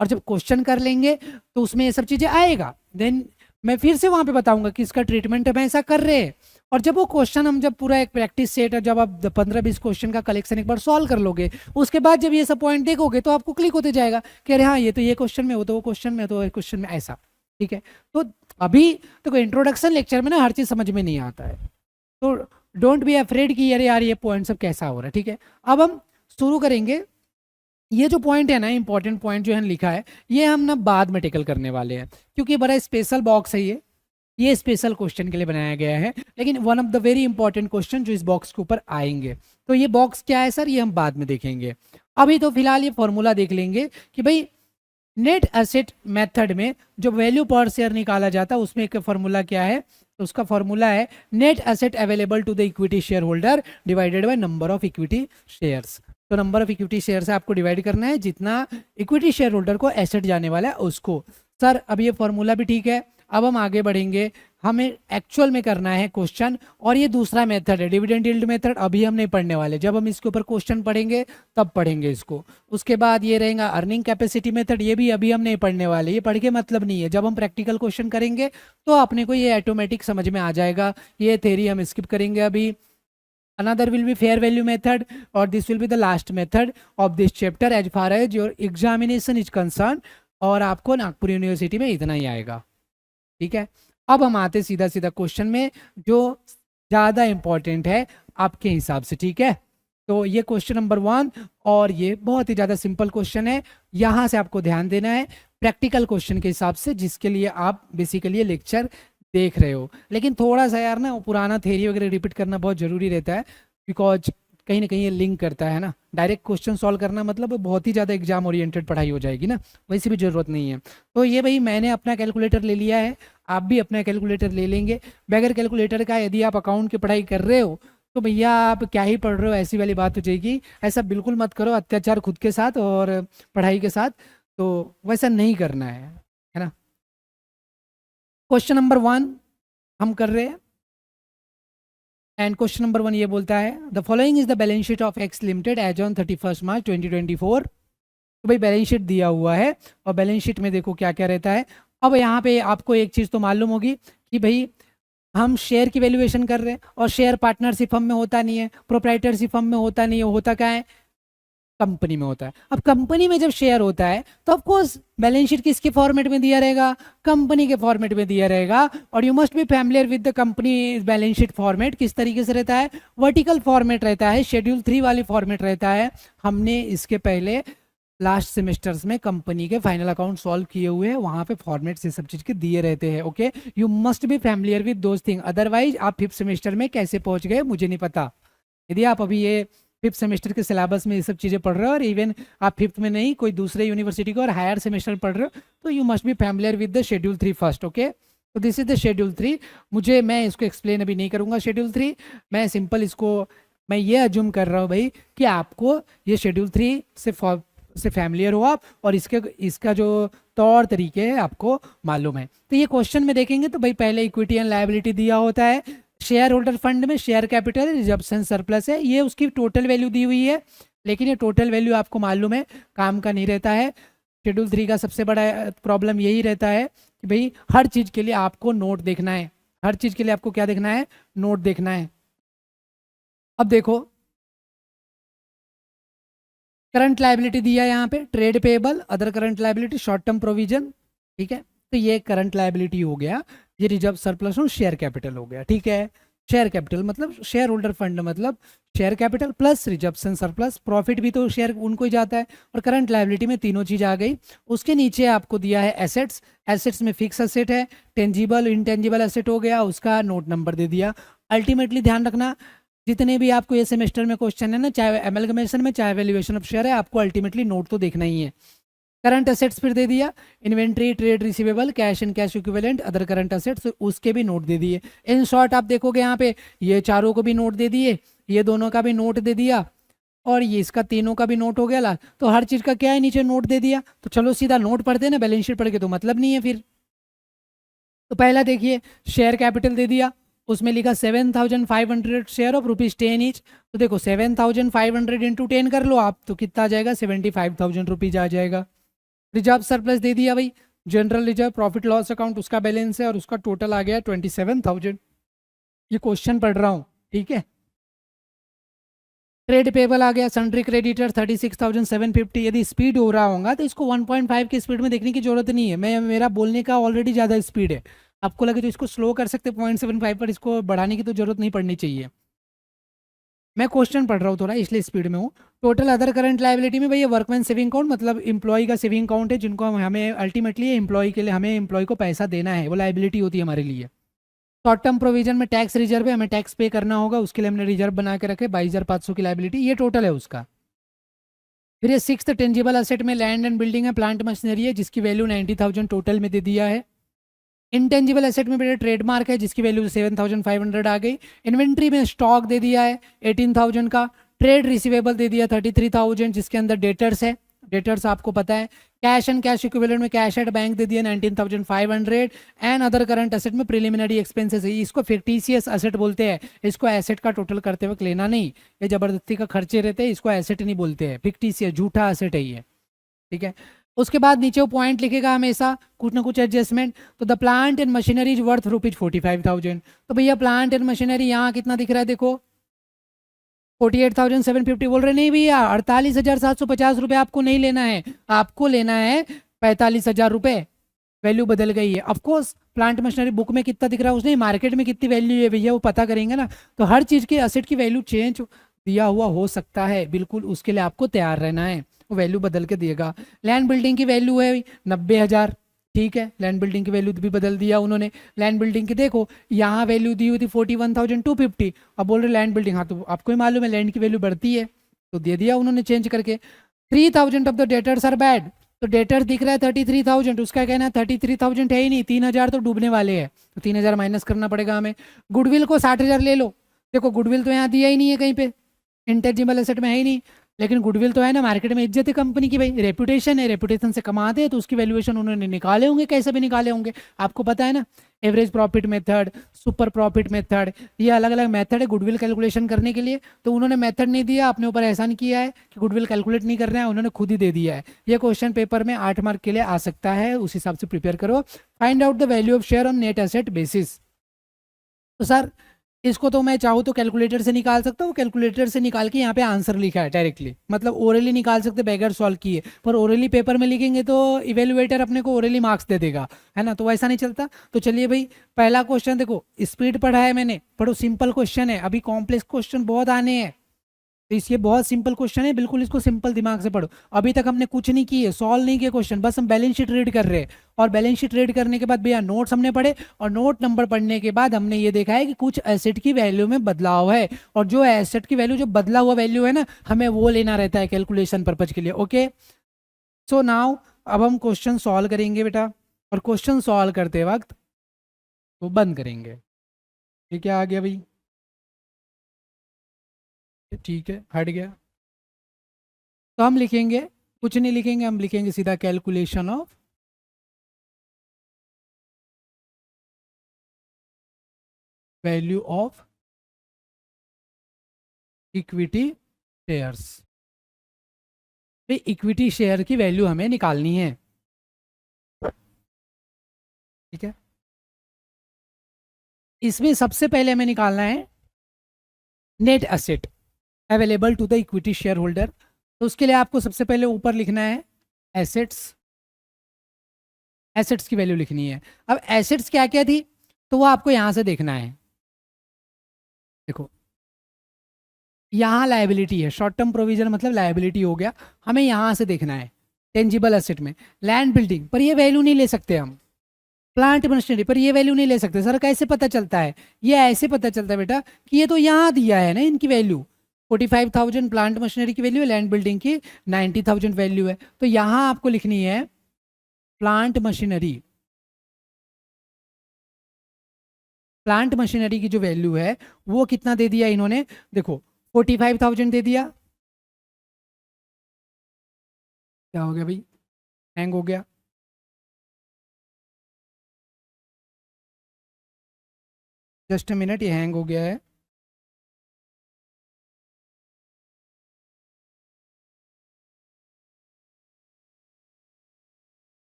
और जब क्वेश्चन कर लेंगे तो उसमें ये सब चीज़ें आएगा, देन मैं फिर से वहाँ पे बताऊंगा कि इसका ट्रीटमेंट हम ऐसा कर रहे हैं। और जब वो क्वेश्चन हम जब पूरा एक प्रैक्टिस सेट है, जब आप 15-20 क्वेश्चन का कलेक्शन एक बार सॉल्व कर लोगे, उसके बाद जब ये सब पॉइंट देखोगे तो आपको क्लिक होते जाएगा कि अरे हाँ ये तो ये क्वेश्चन में, वो तो वो क्वेश्चन में, तो क्वेश्चन में ऐसा, ठीक है। तो अभी तो इंट्रोडक्शन लेक्चर में ना हर चीज़ समझ में नहीं आता है, तो डोंट बी अफ्रेड कि अरे यार ये पॉइंट सब कैसा हो रहा है, ठीक है। अब हम शुरू करेंगे। ये जो पॉइंट है ना, इंपॉर्टेंट पॉइंट जो है लिखा है, ये हम ना बाद में टेकल करने वाले हैं क्योंकि बड़ा स्पेशल बॉक्स है ये स्पेशल क्वेश्चन के लिए बनाया गया है, लेकिन one of the very important question जो इस बॉक्स के ऊपर आएंगे। तो ये बॉक्स क्या है सर, ये हम बाद में देखेंगे। अभी तो फिलहाल ये फॉर्मूला देख लेंगे कि भाई नेट एसेट मेथड में जो वैल्यू पर शेयर निकाला जाता है उसमें एक फॉर्मूला क्या है, तो उसका फॉर्मूला है net asset available to the equity share holder divided by number of equity shares. तो नंबर ऑफ इक्विटी शेयर से आपको डिवाइड करना है जितना इक्विटी शेयर होल्डर को एसेट जाने वाला है उसको। सर अब ये फॉर्मूला भी ठीक है, अब हम आगे बढ़ेंगे, हमें एक्चुअल में करना है क्वेश्चन। और ये दूसरा मेथड है डिविडेंड यील्ड मेथड, अभी हम नहीं पढ़ने वाले, जब हम इसके ऊपर क्वेश्चन पढ़ेंगे तब पढ़ेंगे इसको। उसके बाद ये रहेगा अर्निंग कैपेसिटी मेथड, ये भी अभी हम नहीं पढ़ने वाले, ये पढ़ के मतलब नहीं है, जब हम प्रैक्टिकल क्वेश्चन करेंगे तो अपने को ये ऑटोमेटिक समझ में आ जाएगा। ये थ्योरी हम स्किप करेंगे अभी। Another will be fair value method, or this will be the last method of this chapter as far as your examination is concerned, और आपको नागपुर यूनिवर्सिटी में इतना ही आएगा, ठीक है। अब हम आते सीधा सीधा क्वेश्चन में जो ज़्यादा इंपॉर्टेंट है आपके हिसाब से, ठीक है। तो ये क्वेश्चन नंबर 1, और ये बहुत ही ज़्यादा सिंपल क्वेश्चन है, यहाँ से आपको ध्यान देना है प्रैक्टिकल क्वेश्चन के हिसाब से जिसके लिए आप बेसिकली लेक्चर देख रहे हो। लेकिन थोड़ा सा यार ना पुराना थ्योरी वगैरह रिपीट करना बहुत ज़रूरी रहता है, बिकॉज कहीं ना कहीं ये लिंक करता है ना। डायरेक्ट क्वेश्चन सॉल्व करना मतलब बहुत ही ज़्यादा एग्जाम ओरिएंटेड पढ़ाई हो जाएगी ना, वैसी भी ज़रूरत नहीं है। तो ये भाई मैंने अपना कैलकुलेटर ले लिया है, आप भी अपना कैलकुलेटर ले लेंगे। बगैर कैलकुलेटर का यदि आप अकाउंट की पढ़ाई कर रहे हो तो भैया आप क्या ही पढ़ रहे हो, ऐसी वाली बात हो जाएगी। ऐसा बिल्कुल मत करो, अत्याचार खुद के साथ और पढ़ाई के साथ, तो वैसा नहीं करना है ना। क्वेश्चन नंबर 1, हम कर रहे हैं। एंड क्वेश्चन नंबर 1 ये बोलता है the following is the balance sheet of X limited as on 31 March 2024। तो भाई बैलेंस शीट दिया हुआ है और बैलेंस शीट में देखो क्या क्या रहता है। अब यहाँ पे आपको एक चीज़ तो मालूम होगी कि भाई हम शेयर की वैल्यूएशन कर रहे हैं और शेयर पार्टनरशिप फर्म में होता नहीं है, प्रोप्राइटरशिप फर्म में होता नहीं है, होता क्या है, कंपनी में होता है। अब कंपनी में जब शेयर होता है तो ऑफ कोर्स बैलेंस शीट किसके फॉर्मेट में दिया रहेगा, कंपनी के फॉर्मेट में दिया रहेगा। और you must be familiar with the company balance sheet format. किस तरीके से रहता है, वर्टिकल फॉर्मेट रहता है, शेड्यूल 3 वाली फॉर्मेट रहता है। हमने इसके पहले लास्ट सेमेस्टर्स में कंपनी के फाइनल अकाउंट सॉल्व किए हुए हैं, वहां पे फॉर्मेट से सब चीज के दिए रहते हैं। Okay, you must be familiar with those thing, otherwise आप 5th सेमेस्टर में कैसे पहुंच गए मुझे नहीं पता। यदि आप अभी ये 5th सेमेस्टर के सिलेबस में ये सब चीज़ें पढ़ रहे हो और इवन आप 5th में नहीं कोई दूसरे यूनिवर्सिटी को और हायर सेमेस्टर पढ़ रहे हो, तो you must be familiar with the schedule 3 first. Okay, तो दिस इज द शेड्यूल 3। मैं इसको एक्सप्लेन अभी नहीं करूंगा शेड्यूल 3, मैं सिंपल इसको मैं ये अज्यूम कर रहा हूँ भाई कि आपको ये शेड्यूल 3 से फैमिलियर हो आप, और इसका जो तौर तरीके है आपको मालूम है। तो ये क्वेश्चन में देखेंगे तो भाई पहले इक्विटी एंड लायबिलिटी दिया होता है, शेयर होल्डर फंड में शेयर कैपिटल रिजर्वेशन सरप्लस है, ये उसकी टोटल वैल्यू दी हुई है, लेकिन ये टोटल वैल्यू आपको मालूम है काम का नहीं रहता है। शेड्यूल 3 का सबसे बड़ा प्रॉब्लम यही रहता है कि भाई हर चीज़ के लिए आपको नोट देखना है, हर चीज़ के लिए आपको क्या देखना है, नोट देखना है। अब देखो करंट लायबिलिटी दिया है यहाँ पे, trade payable, other current liability, short term provision, ठीक है। तो ये करंट लायबिलिटी हो गया, ये रिजर्व सरप्लस और शेयर कैपिटल हो गया, ठीक है। शेयर कैपिटल मतलब शेयर होल्डर फंड मतलब share capital plus reservation surplus, profit भी तो शेयर उनको ही जाता है, और करंट लायबिलिटी में तीनों चीज आ गई। उसके नीचे आपको दिया है एसेट्स, एसेट्स में फिक्स एसेट है, टेंजिबल इंटेंजिबल एसेट हो गया, उसका नोट नंबर दे दिया। अल्टीमेटली ध्यान रखना जितने भी आपको ये सेमेस्टर में क्वेश्चन है ना, चाहे एमलगमेशन में चाहे वैल्यूएशन ऑफ शेयर है, आपको अल्टीमेटली नोट तो देखना ही है। करंट असेट्स फिर दे दिया, inventory, trade receivable, cash and cash equivalent, other current assets, उसके भी नोट दे दिए। इन शॉर्ट आप देखोगे यहाँ पे ये चारों को भी नोट दे दिए, ये दोनों का भी नोट दे दिया, और ये इसका तीनों का भी नोट हो गया लास्ट। तो हर चीज का क्या है, नीचे नोट दे दिया। तो चलो सीधा नोट पढ़ते हैं ना, बैलेंस शीट पढ़ के तो मतलब नहीं है फिर। तो पहला देखिए शेयर कैपिटल दे दिया, उसमें लिखा 7,500 शेयर ऑफ ₹10 ईच। तो देखो 7,500 इंटू 10 कर लो आप, तो कितना आ जाएगा, 75,000 रुपीज आ जाएगा। रिजर्व सरप्लस दे दिया भाई, general reserve profit loss account उसका बैलेंस है, और उसका टोटल आ गया 27,000। ये क्वेश्चन पढ़ रहा हूँ, ठीक है। ट्रेड पेबल आ गया, सन्ड्री क्रेडिटर 36,750। यदि स्पीड हो रहा होगा तो इसको 1.5 की स्पीड में देखने की जरूरत नहीं है, मेरा बोलने का ऑलरेडी ज़्यादा स्पीड है, आपको लगे तो इसको स्लो कर सकते 0.75 पर, इसको बढ़ाने की तो जरूरत नहीं पड़नी चाहिए। मैं क्वेश्चन पढ़ रहा हूँ थोड़ा इसलिए स्पीड में हूँ। टोटल अदर करंट लायबिलिटी में भाई ये वर्कमैन सेविंग अकाउंट मतलब एम्प्लॉय का सेविंग अकाउंट है, जिनको हमें अल्टीमेटली एम्प्लॉय के लिए हमें एम्प्लॉय को पैसा देना है, वो लायबिलिटी होती है हमारे लिए। शॉर्ट टर्म प्रोविजन में टैक्स रिजर्व है, हमें टैक्स पे करना होगा, उसके लिए हमने रिजर्व बना के रखे 22,500 की लायबिलिटी, ये टोटल है उसका। फिर ये 6th टेंजिबल असेट में लैंड एंड बिल्डिंग है, प्लांट मशीनरी है, जिसकी वैल्यू 90,000 टोटल में दे दिया है। इंटेंजिबल एसेट में बेटा ट्रेडमार्क है, जिसकी वैल्यू 7,500 आ गई। इन्वेंट्री में स्टॉक दे दिया है 18,000 का। ट्रेड रिसीवेबल दे दिया 33,000, जिसके अंदर डेटर्स है, डेटर्स आपको पता है। कैश एंड कैश इक्विवेलेंट में कैश एट बैंक दे दिया 19,500। एंड अदर करंट एसेट में प्रिलिमिनरी एक्सपेंसेस है, इसको फिक्टिशियस एसेट बोलते हैं, इसको एसेट का टोटल करते वक्त लेना नहीं, ये जबरदस्ती का खर्चे रहते हैं, इसको एसेट नहीं बोलते हैं, फिक्टिशियस झूठा एसेट है ये, ठीक है। उसके बाद नीचे वो पॉइंट लिखेगा हमेशा कुछ ना कुछ एडजस्टमेंट। तो the plant and machinery is worth ₹45,000। तो भैया प्लांट एंड मशीनरी यहाँ कितना दिख रहा है, देखो 48,750 बोल रहे, नहीं भैया 48,750 रुपये आपको नहीं लेना है, आपको लेना है 45,000 रुपये, वैल्यू बदल गई है। ऑफकोर्स प्लांट मशीनरी बुक में कितना दिख रहा है उसने, मार्केट में कितनी वैल्यू है भैया वो पता करेंगे ना। तो हर चीज़ के एसेट की वैल्यू चेंज दिया हुआ हो सकता है, बिल्कुल उसके लिए आपको तैयार रहना है, वो वैल्यू बदल के देगा। लैंड बिल्डिंग की वैल्यू है 90,000, ठीक है, लैंड बिल्डिंग की वैल्यू भी बदल दिया उन्होंने। लैंड बिल्डिंग की देखो यहाँ वैल्यू दी हुई थी 41,250, अब बोल रहे लैंड बिल्डिंग, हाँ तो आपको ही मालूम है लैंड की वैल्यू बढ़ती है, तो दे दिया उन्होंने चेंज करके। 3,000 of the debtors are bad, तो डेटर्स दिख रहा है 33,000, उसका कहना है 33,000 है ही नहीं, 3,000 तो डूबने वाले हैं, तो 3,000 माइनस करना पड़ेगा हमें। गुडविल को 60,000 ले लो, देखो गुडविल तो यहाँ दिया ही नहीं है कहीं पे, इंटेंजिबल एसेट में है ही नहीं, लेकिन गुडविल तो है ना, मार्केट में इज्जत है कंपनी की भाई, रेपुटेशन है, रेपुटेशन से कमाते हैं तो उसकी वैल्यूएशन उन्होंने निकाले होंगे, कैसे भी निकाले होंगे, आपको पता है ना। Average profit method, super profit method, ये अलग अलग मेथड है गुडविल कैलकुलेशन करने के लिए। तो उन्होंने मेथड नहीं दिया, अपने ऊपर एहसान किया है कि गुडविल कैलकुलेट नहीं करना है, उन्होंने खुद ही दे दिया है। ये क्वेश्चन पेपर में 8 मार्क के लिए आ सकता है, उस हिसाब से प्रिपेयर करो। Find out the value of share on net asset basis. तो सर इसको तो मैं चाहूँ तो कैलकुलेटर से निकाल सकता हूँ, कैलकुलेटर से निकाल के यहाँ पे आंसर लिखा है डायरेक्टली, मतलब ओरली निकाल सकते बगैर सॉल्व किए, पर ओरली पेपर में लिखेंगे तो इवेलुएटर अपने को ओरली मार्क्स दे देगा, है ना, तो वैसा नहीं चलता। तो चलिए भाई, पहला क्वेश्चन देखो, स्पीड पढ़ा है मैंने, पढ़ो, सिंपल क्वेश्चन है, अभी कॉम्प्लेक्स क्वेश्चन बहुत आने हैं। तो ये बहुत सिंपल क्वेश्चन है, बिल्कुल इसको सिंपल दिमाग से पढ़ो। अभी तक हमने कुछ नहीं किए, सॉल्व नहीं किए क्वेश्चन, बस हम बैलेंस शीट रीड कर रहे हैं। और बैलेंस शीट रीड करने के बाद भैया नोट्स हमने पढ़े, और नोट नंबर पढ़ने के बाद हमने ये देखा है कि कुछ एसेट की वैल्यू में बदलाव है, और जो एसेट की वैल्यू, जो बदला हुआ वैल्यू है ना, हमें वो लेना रहता है कैलकुलेशन पर्पज के लिए। ओके, सो नाउ अब हम क्वेश्चन सॉल्व करेंगे बेटा, और क्वेश्चन सॉल्व करते वक्त तो बंद करेंगे। ये क्या आ गया भाई, ठीक है, हट गया। तो हम लिखेंगे, कुछ नहीं लिखेंगे, हम लिखेंगे सीधा calculation of value of equity shares. भाई इक्विटी शेयर की वैल्यू हमें निकालनी है, ठीक है। इसमें सबसे पहले हमें निकालना है net asset available to the equity share holder. तो उसके लिए आपको सबसे पहले ऊपर लिखना है एसेट्स, एसेट्स की वैल्यू लिखनी है। अब एसेट्स क्या क्या थी, तो वो आपको यहां से देखना है। देखो यहाँ लायबिलिटी है, शॉर्ट टर्म प्रोविजन मतलब लायबिलिटी हो गया, हमें यहाँ से देखना है टेंजिबल एसेट में लैंड बिल्डिंग, पर ये वैल्यू नहीं ले सकते हम। प्लांट मशीनरी पर ये वैल्यू नहीं ले सकते। सर कैसे पता चलता है, ये ऐसे पता चलता है बेटा कि ये तो यहाँ दिया है ना इनकी वैल्यू, 45,000 प्लांट मशीनरी की वैल्यू है, लैंड बिल्डिंग की 90,000 वैल्यू है। तो यहाँ आपको लिखनी है प्लांट मशीनरी, प्लांट मशीनरी की जो वैल्यू है वो कितना दे दिया इन्होंने, देखो 45,000 दे दिया। क्या हो गया भाई, हैंग हो गया, जस्ट मिनट, ये हैंग हो गया है।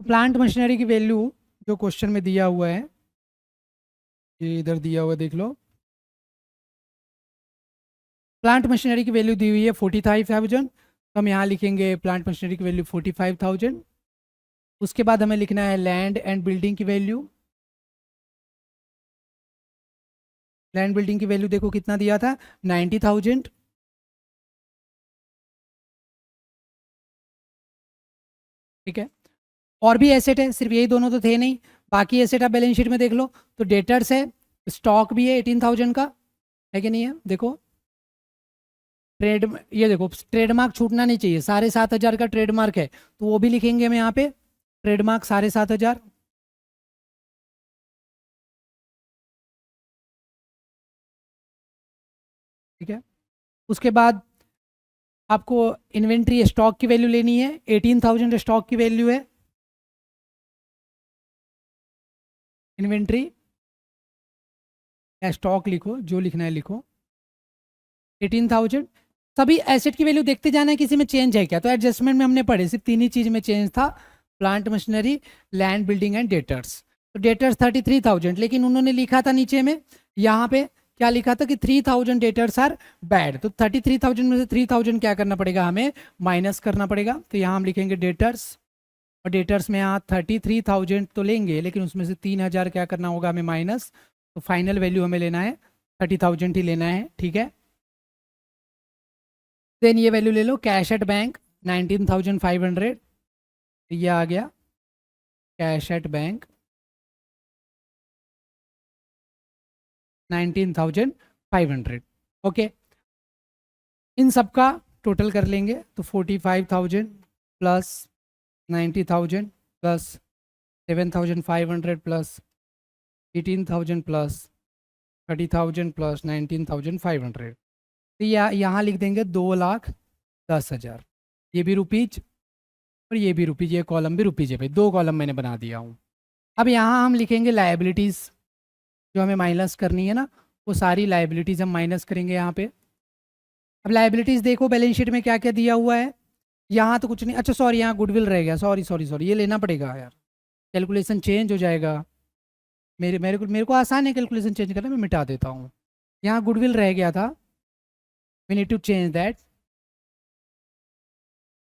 प्लांट मशीनरी की वैल्यू जो क्वेश्चन में दिया हुआ है, ये इधर दिया हुआ है, देख लो। प्लांट मशीनरी की वैल्यू दी हुई है 45,000, तो हम यहाँ लिखेंगे प्लांट मशीनरी की वैल्यू 45,000। उसके बाद हमें लिखना है लैंड एंड बिल्डिंग की वैल्यू। लैंड बिल्डिंग की वैल्यू देखो कितना दिया था, 90,000। ठीक है, और भी एसेट है, सिर्फ यही दोनों तो थे नहीं, बाकी एसेट आप बैलेंस शीट में देख लो। तो डेटर्स है, स्टॉक भी है 18,000 का, है कि नहीं है, देखो ट्रेड, ये देखो ट्रेडमार्क छूटना नहीं चाहिए, 7,500 का ट्रेडमार्क है, तो वो भी लिखेंगे हम यहाँ पे, ट्रेडमार्क 7,500। ठीक है, उसके बाद आपको इन्वेंट्री स्टॉक की वैल्यू लेनी है, 18,000 स्टॉक की वैल्यू है इन्वेंट्री, या स्टॉक लिखो, जो लिखना है लिखो, 18,000। सभी एसेट की वैल्यू देखते जाना है किसी में चेंज है क्या, तो एडजस्टमेंट में हमने पढ़े सिर्फ तीन ही चीज में चेंज था, plant machinery, land building and debtors. तो डेटर्स 33,000, लेकिन उन्होंने लिखा था नीचे में, यहाँ पे क्या लिखा था कि 3,000 डेटर्स आर बैड, तो 33,000 में से 3,000 क्या करना पड़ेगा, हमें माइनस करना पड़ेगा। तो यहाँ हम लिखेंगे डेटर्स, और डेटर्स में यहाँ 33,000 तो लेंगे, लेकिन उसमें से 3,000 क्या करना होगा हमें माइनस, तो फाइनल वैल्यू हमें लेना है 30,000 ही लेना है, ठीक है। देन ये वैल्यू ले लो, कैश एट बैंक 19,500, ये आ गया कैश एट बैंक 19,500। ओके, इन सब का टोटल कर लेंगे, तो 45,000 plus 90,000 plus 7,500 plus 18,000 plus 30,000 plus 19,500। तो यहाँ लिख देंगे 2,10,000। ये भी रुपीज और ये भी रुपीज, ये कॉलम भी रुपीज है भाई, दो कॉलम मैंने बना दिया हूँ। अब यहाँ हम लिखेंगे लाइबिलिटीज़ जो हमें माइनस करनी है ना, वो सारी लाइबिलिटीज़ हम माइनस करेंगे यहाँ पे। अब लाइबिलिटीज़ देखो बैलेंस शीट में क्या क्या दिया हुआ है। यहाँ तो कुछ नहीं, अच्छा सॉरी यहाँ गुडविल रह गया, सॉरी सॉरी सॉरी, ये लेना पड़ेगा यार, कैलकुलेशन चेंज हो जाएगा। मेरे को आसान है कैलकुलेशन चेंज करना, मैं मिटा देता हूँ। यहाँ गुडविल रह गया था, we need to change that.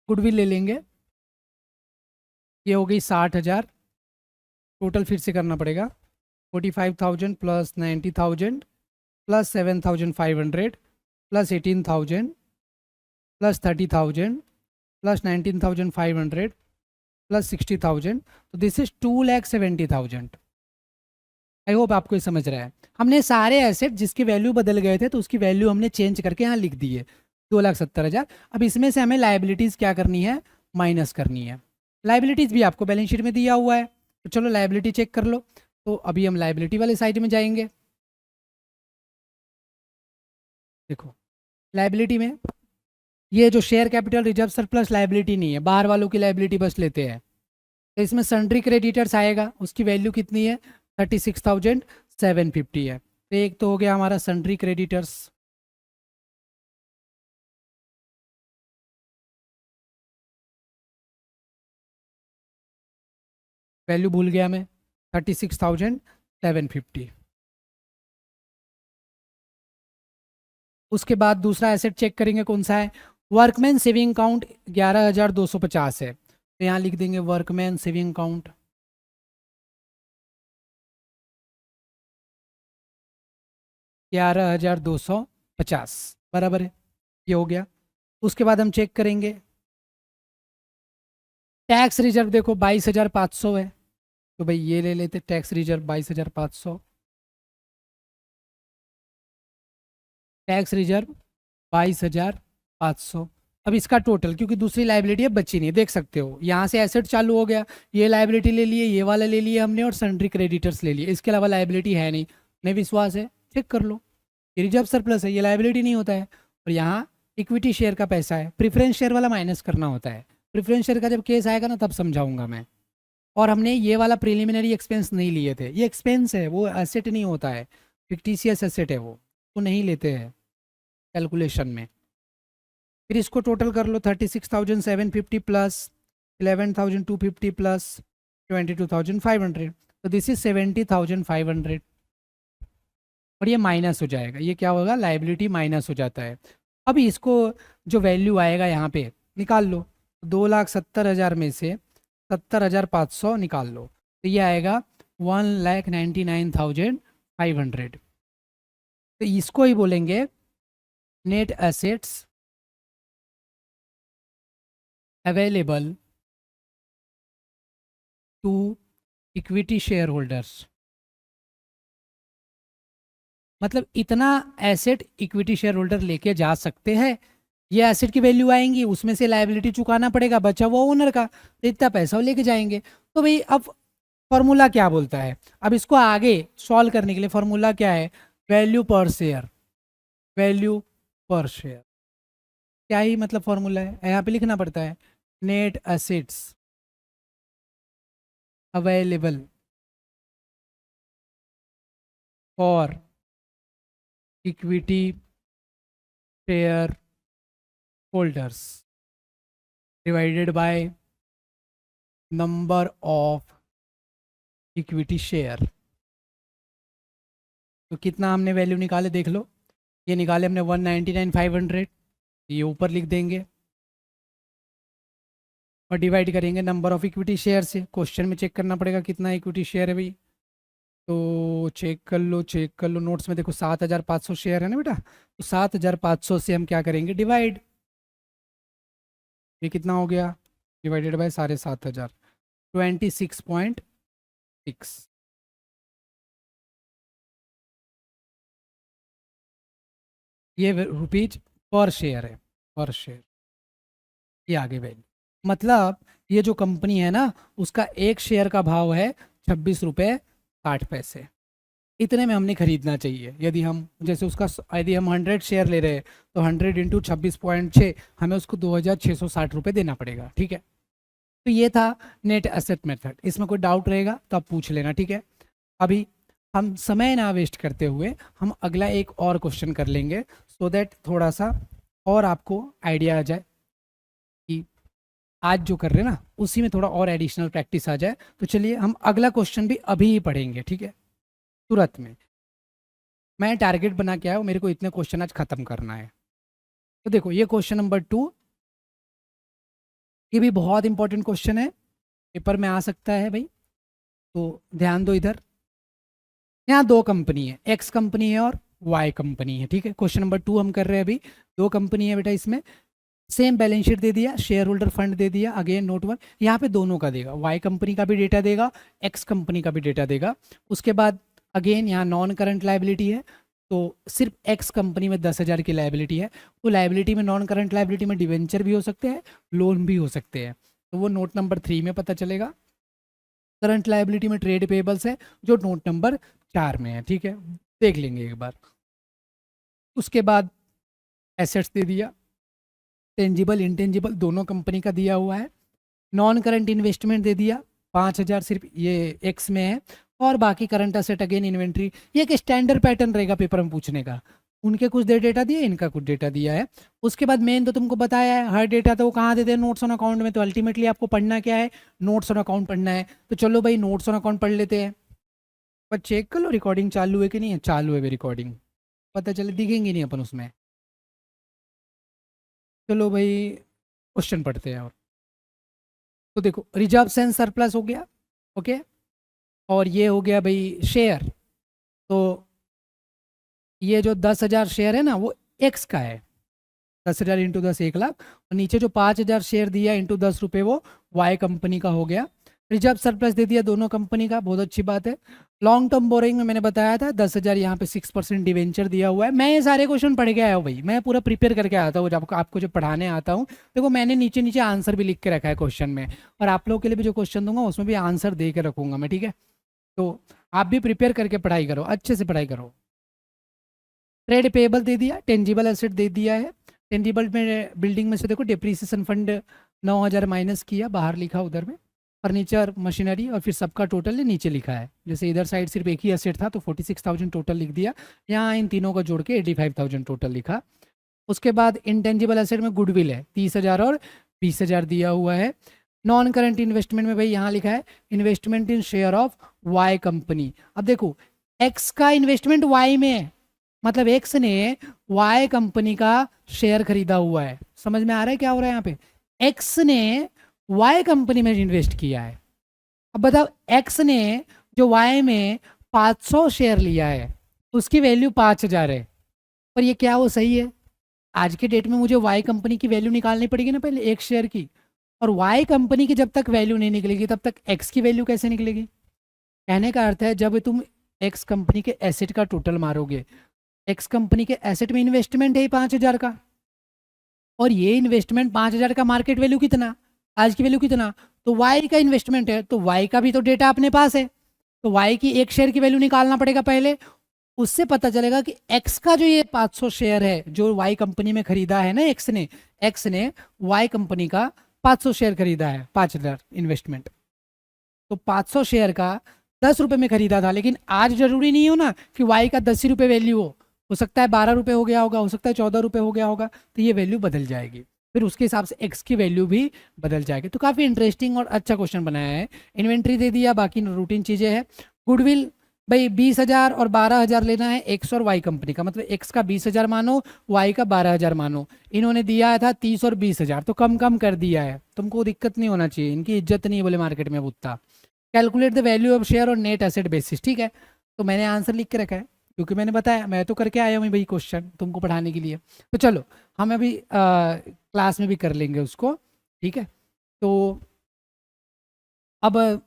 Goodwill ले लेंगे, ये हो गई 60,000। टोटल फिर से करना पड़ेगा, 45,000 plus 90,000 plus 7,500 plus 18,000 plus 30,000 plus 19,500 plus 60,000। तो दिस इज 2,70,000। आई होप आपको ये समझ रहा है। हमने सारे एसेट जिसकी वैल्यू बदल गए थे तो उसकी वैल्यू हमने चेंज करके यहाँ लिख दी है 2,70,000। अब इसमें से हमें लाइबिलिटीज़ क्या करनी है, माइनस करनी है। लाइबिलिटीज़ भी आपको बैलेंस शीट में दिया हुआ है, तो चलो लाइबिलिटी चेक कर लो। तो अभी हम लाइबिलिटी वाले साइड में जाएंगे। देखो लाइबिलिटी में ये जो share capital reserve surplus liability नहीं है, बाहर वालों की लाइबिलिटी बस लेते हैं। तो इसमें सन्ड्री क्रेडिटर्स आएगा, उसकी वैल्यू कितनी है, 36,750 है। तो एक तो हो गया हमारा सन्ड्री क्रेडिटर्स। वैल्यू भूल गया मैं, 36,750। उसके बाद दूसरा एसेट चेक करेंगे कौन सा है, वर्कमैन सेविंग काउंट 11,250 है। तो यहाँ लिख देंगे वर्कमैन सेविंग काउंट 11,250 बराबर है, ये हो गया। उसके बाद हम चेक करेंगे टैक्स रिजर्व, देखो 22,500 है, तो भाई ये ले लेते टैक्स रिजर्व 22,500। Tax reserve 22,500। अब इसका टोटल, क्योंकि दूसरी लाइबिलिटी अब बची नहीं, देख सकते हो यहाँ से एसेट चालू हो गया, ये लाइबिलिटी ले लिए, ये वाला ले लिया हमने, और सन्ड्री क्रेडिटर्स ले लिए, इसके अलावा लाइबिलिटी है नहीं। नहीं विश्वास है चेक कर लो, ये रिजर्व सरप्लस है, ये लाइबिलिटी नहीं होता है। और यहाँ इक्विटी शेयर का पैसा है, प्रेफरेंस शेयर वाला माइनस करना होता है। प्रेफरेंस शेयर का जब केस आएगा ना तब समझाऊंगा मैं। और हमने ये वाला प्रिलिमिनरी एक्सपेंस नहीं लिए थे, ये एक्सपेंस है, वो एसेट नहीं होता है, फिक्टिशियस एसेट है, वो नहीं लेते हैं कैलकुलेशन में। फिर इसको टोटल कर लो, 36,750 प्लस 11,250 प्लस 22,500, तो दिस इज 70,500। और ये माइनस हो जाएगा, ये क्या होगा, लाइबिलिटी माइनस हो जाता है। अब इसको जो वैल्यू आएगा यहाँ पे निकाल लो, 2,70,000 में से 70,500 निकाल लो, तो ये आएगा 1,99,500। तो इसको ही बोलेंगे net assets available to equity share holders. मतलब इतना एसेट इक्विटी शेयर होल्डर लेके जा सकते हैं, ये एसेट की वैल्यू आएंगी, उसमें से लायबिलिटी चुकाना पड़ेगा बचा हुआ ओनर का, तो इतना पैसा वो लेके जाएंगे। तो भाई अब फॉर्मूला क्या बोलता है, अब इसको आगे सॉल्व करने के लिए फॉर्मूला क्या है, वैल्यू पर शेयर। वैल्यू पर शेयर क्या ही मतलब फॉर्मूला है, यहाँ पे लिखना पड़ता है net assets available for equity share holders divided by number of equity share. तो कितना हमने वैल्यू निकाले देख लो, ये निकाले हमने 199,500, ये ऊपर लिख देंगे और डिवाइड करेंगे नंबर ऑफ इक्विटी शेयर से। क्वेश्चन में चेक करना पड़ेगा कितना इक्विटी शेयर है भाई, तो चेक कर लो, चेक कर लो नोट्स में देखो 7,500 शेयर है ना बेटा, तो 7,500 से हम क्या करेंगे डिवाइड, ये कितना हो गया, डिवाइडेड बाय 7,500, 26.6। ये रुपीज पर शेयर है, पर शेयर, ये आगे वैल्यू। मतलब ये जो कंपनी है ना, उसका एक शेयर का भाव है 26 रुपये 60 पैसे। इतने में हमने खरीदना चाहिए। यदि हम जैसे उसका यदि हम 100 शेयर ले रहे हैं तो 100 इंटू 26.6, हमें उसको 2660 रुपये देना पड़ेगा। ठीक है, तो ये था नेट एसेट मेथड। इसमें कोई डाउट रहेगा तो आप पूछ लेना। ठीक है, अभी हम समय ना वेस्ट करते हुए हम अगला एक और क्वेश्चन कर लेंगे, सो दैट थोड़ा सा और आपको आइडिया आ जाए कि आज जो कर रहे हैं ना उसी में थोड़ा और एडिशनल प्रैक्टिस आ जाए। तो चलिए हम अगला क्वेश्चन भी अभी ही पढ़ेंगे। ठीक है, तुरंत में मैं टारगेट बना के आया हूँ, मेरे को इतने क्वेश्चन आज खत्म करना है। तो देखो ये क्वेश्चन नंबर 2, ये भी बहुत इंपॉर्टेंट क्वेश्चन है, पेपर में आ सकता है भाई, तो ध्यान दो इधर। यहाँ दो कंपनी है, एक्स कंपनी है और वाई कंपनी है। ठीक है, क्वेश्चन नंबर 2 हम कर रहे हैं अभी। दो कंपनी है बेटा, इसमें सेम बैलेंस शीट दे दिया, शेयर होल्डर फंड दे दिया, अगेन नोट 1, यहाँ पे दोनों का देगा, वाई कंपनी का भी डेटा देगा, एक्स कंपनी का भी डेटा देगा। उसके बाद अगेन यहाँ नॉन करंट लाइबिलिटी है, तो सिर्फ एक्स कंपनी में 10,000 की लाइबिलिटी है। वो लाइबिलिटी में, नॉन करंट लाइबिलिटी में डिवेंचर भी हो सकते हैं, लोन भी हो सकते हैं, तो वो नोट नंबर 3 में पता चलेगा। करंट लाइबिलिटी में ट्रेड पेबल्स है जो नोट नंबर 4 में है। ठीक है, देख लेंगे एक बार। उसके बाद एसेट्स दे दिया, टेंजिबल इंटेंजिबल दोनों कंपनी का दिया हुआ है। नॉन करंट इन्वेस्टमेंट दे दिया 5,000 सिर्फ ये एक्स में है, और बाकी करंट असेट अगेन इन्वेंट्री। ये एक स्टैंडर्ड पैटर्न रहेगा पेपर में पूछने का, उनके कुछ डेटा दिया, इनका कुछ डेटा दिया है। उसके बाद मेन तो तुमको बताया है, हर डेटा तो वो कहाँ देते हैं, नोट्स ऑन अकाउंट में। तो अल्टीमेटली आपको पढ़ना क्या है, नोट्स ऑन अकाउंट पढ़ना है। तो चलो भाई नोट्स ऑन अकाउंट पढ़ लेते हैं। पर चेक कर लो रिकॉर्डिंग चालू है कि नहीं है। चालू है भी रिकॉर्डिंग, पता चले दिखेंगे नहीं अपन उसमें। चलो भाई क्वेश्चन पढ़ते हैं। और तो देखो रिजर्व एंड सरप्लस हो गया, ओके, और ये हो गया भाई शेयर। तो ये जो 10,000 शेयर है ना वो एक्स का है, 10,000 इंटू 10 1,00,000, और नीचे जो 5,000 शेयर दिया इंटू 10 रुपये वो वाई कंपनी का हो गया। रिजर्व सरप्लस दे दिया दोनों कंपनी का, बहुत अच्छी बात है। लॉन्ग टर्म बोरिंग में मैंने बताया था 10,000, यहाँ पे 6% डिवेंचर दिया हुआ है। मैं ये सारे क्वेश्चन पढ़ के आया हूँ भाई, मैं पूरा प्रिपेयर करके आता हूँ, जब आपको जब पढ़ाने आता हूँ। देखो मैंने नीचे नीचे आंसर भी लिख के रखा है क्वेश्चन में, और आप लोगों के लिए भी जो क्वेश्चन दूंगा उसमें भी आंसर दे के रखूंगा मैं। ठीक है, तो आप भी प्रिपेयर करके पढ़ाई करो, अच्छे से पढ़ाई करो। ट्रेड पेबल दे दिया, टेंजिबल एसेट दे दिया है। टेंजिबल में बिल्डिंग में से देखो डिप्रिसिएशन फंड 9,000 माइनस किया, बाहर लिखा उधर में, फर्नीचर मशीनरी, और फिर सबका टोटल ने नीचे लिखा है। जैसे इधर साइड सिर्फ एक ही एसेट था तो 46,000 टोटल लिख दिया, यहाँ इन तीनों को जोड़ के 85,000 टोटल लिखा। उसके बाद इंटेंजिबल एसेट में गुडविल है 30,000 और 20,000 दिया हुआ है। नॉन करंट इन्वेस्टमेंट में भाई यहाँ लिखा है investment in share of Y company. अब देखो एक्स का इन्वेस्टमेंट वाई में है, मतलब एक्स ने वाई कंपनी का शेयर खरीदा हुआ है। समझ में आ रहा है क्या हो रहा है यहाँ पे, एक्स ने वाई कंपनी में इन्वेस्ट किया है। अब बताओ एक्स ने जो वाई में 500 शेयर लिया है उसकी वैल्यू 5,000 है, पर ये क्या वो सही है? आज के डेट में मुझे वाई कंपनी की वैल्यू निकालनी पड़ेगी ना पहले एक शेयर की, और वाई कंपनी की जब तक वैल्यू नहीं निकलेगी तब तक एक्स की वैल्यू कैसे निकलेगी? कहने का अर्थ है जब तुम एक्स कंपनी के एसेट का टोटल मारोगे, एक्स कंपनी के एसेट में इन्वेस्टमेंट है 5,000 का, और ये इन्वेस्टमेंट 5,000 का मार्केट वैल्यू कितना, आज की वैल्यू कितना, तो वाई का इन्वेस्टमेंट है, तो वाई का भी तो डेटा अपने पास है, तो वाई की एक शेयर की वैल्यू निकालना पड़ेगा पहले। उससे पता चलेगा कि एक्स का जो ये 500 शेयर है जो वाई कंपनी में खरीदा है ना एक्स ने वाई कंपनी का 500 शेयर खरीदा है, 5,000 इन्वेस्टमेंट, तो 500 शेयर का 10 रुपये में खरीदा था। लेकिन आज जरूरी नहीं हो ना कि वाई का 10 ही रुपये वैल्यू हो सकता है 12 रुपये हो गया होगा, हो सकता है 14 रुपये हो गया होगा, तो ये वैल्यू बदल जाएगी, फिर उसके हिसाब से एक्स की वैल्यू भी बदल जाएगी। तो काफ़ी इंटरेस्टिंग और अच्छा क्वेश्चन बनाया है। इन्वेंट्री दे दिया, बाकी रूटीन चीज़ें हैं। गुडविल भाई 20,000 और 12,000 लेना है एक्स और वाई कंपनी का, मतलब एक्स का 20,000 मानो, वाई का 12,000 मानो। इन्होंने दिया था 30 और 20,000, तो कम कम कर दिया है, तुमको दिक्कत नहीं होना चाहिए, इनकी इज्जत नहीं बोले मार्केट में उतना। Calculate the value of share और नेट एसेट बेसिस, ठीक है, तो मैंने आंसर लिख के रखा है क्योंकि मैंने बताया मैं तो करके आया हूँ भाई क्वेश्चन तुमको पढ़ाने के लिए। तो चलो हम अभी क्लास में भी कर लेंगे उसको, ठीक है। तो अब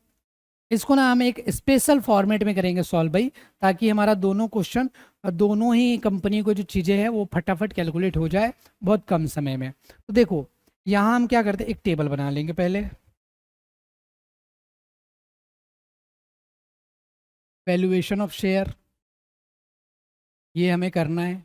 इसको ना हम एक स्पेशल फॉर्मेट में करेंगे सॉल्व भाई, ताकि हमारा दोनों क्वेश्चन, दोनों ही कंपनी को जो चीज़ें हैं वो फटाफट कैलकुलेट हो जाए बहुत कम समय में। तो देखो यहाँ हम क्या करते हैं, एक टेबल बना लेंगे पहले, वैल्यूएशन ऑफ शेयर, ये हमें करना है।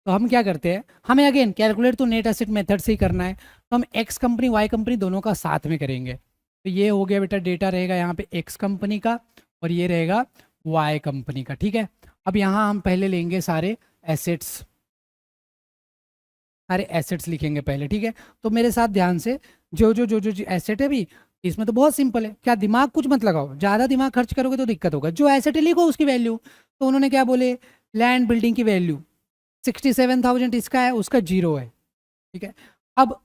तो हम क्या करते हैं, हमें अगेन कैलकुलेट तो नेट एसेट मेथड से ही करना है, तो हम एक्स कंपनी वाई कंपनी दोनों का साथ में करेंगे। तो ये हो गया बेटा, डेटा रहेगा यहाँ पे एक्स कंपनी का और ये रहेगा वाई कंपनी का, ठीक है। अब यहाँ हम पहले लेंगे सारे एसेट्स, सारे एसेट्स लिखेंगे पहले, ठीक है। तो मेरे साथ ध्यान से, जो एसेट है भी, इसमें तो बहुत सिंपल है, क्या दिमाग कुछ मत लगाओ, ज़्यादा दिमाग खर्च करोगे तो दिक्कत होगा। जो एसेट है लिखो उसकी वैल्यू। तो उन्होंने क्या बोले, लैंड बिल्डिंग की वैल्यू 67,000 इसका है, उसका 0 है, ठीक है। अब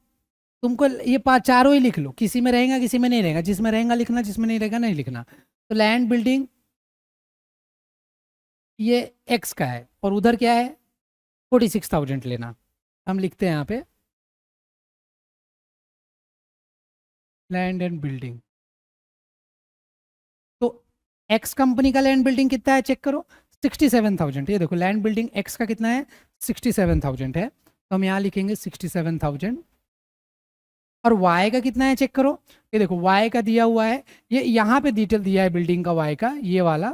तुमको ये चारों ही लिख लो, किसी में रहेगा किसी में नहीं रहेगा, जिसमें रहेगा लिखना, जिसमें नहीं रहेगा नहीं लिखना। तो लैंड बिल्डिंग ये एक्स का है और उधर क्या है 46,000 लेना। हम लिखते हैं यहाँ पे लैंड एंड बिल्डिंग। तो एक्स कंपनी का लैंड बिल्डिंग कितना है चेक करो, 67,000। ये देखो लैंड बिल्डिंग एक्स का कितना है, 67,000 है, तो हम यहाँ लिखेंगे 67,000। और वाई का कितना है चेक करो, ये देखो वाई का दिया हुआ है, ये यहाँ पे डिटेल दिया है बिल्डिंग का वाई का, ये वाला,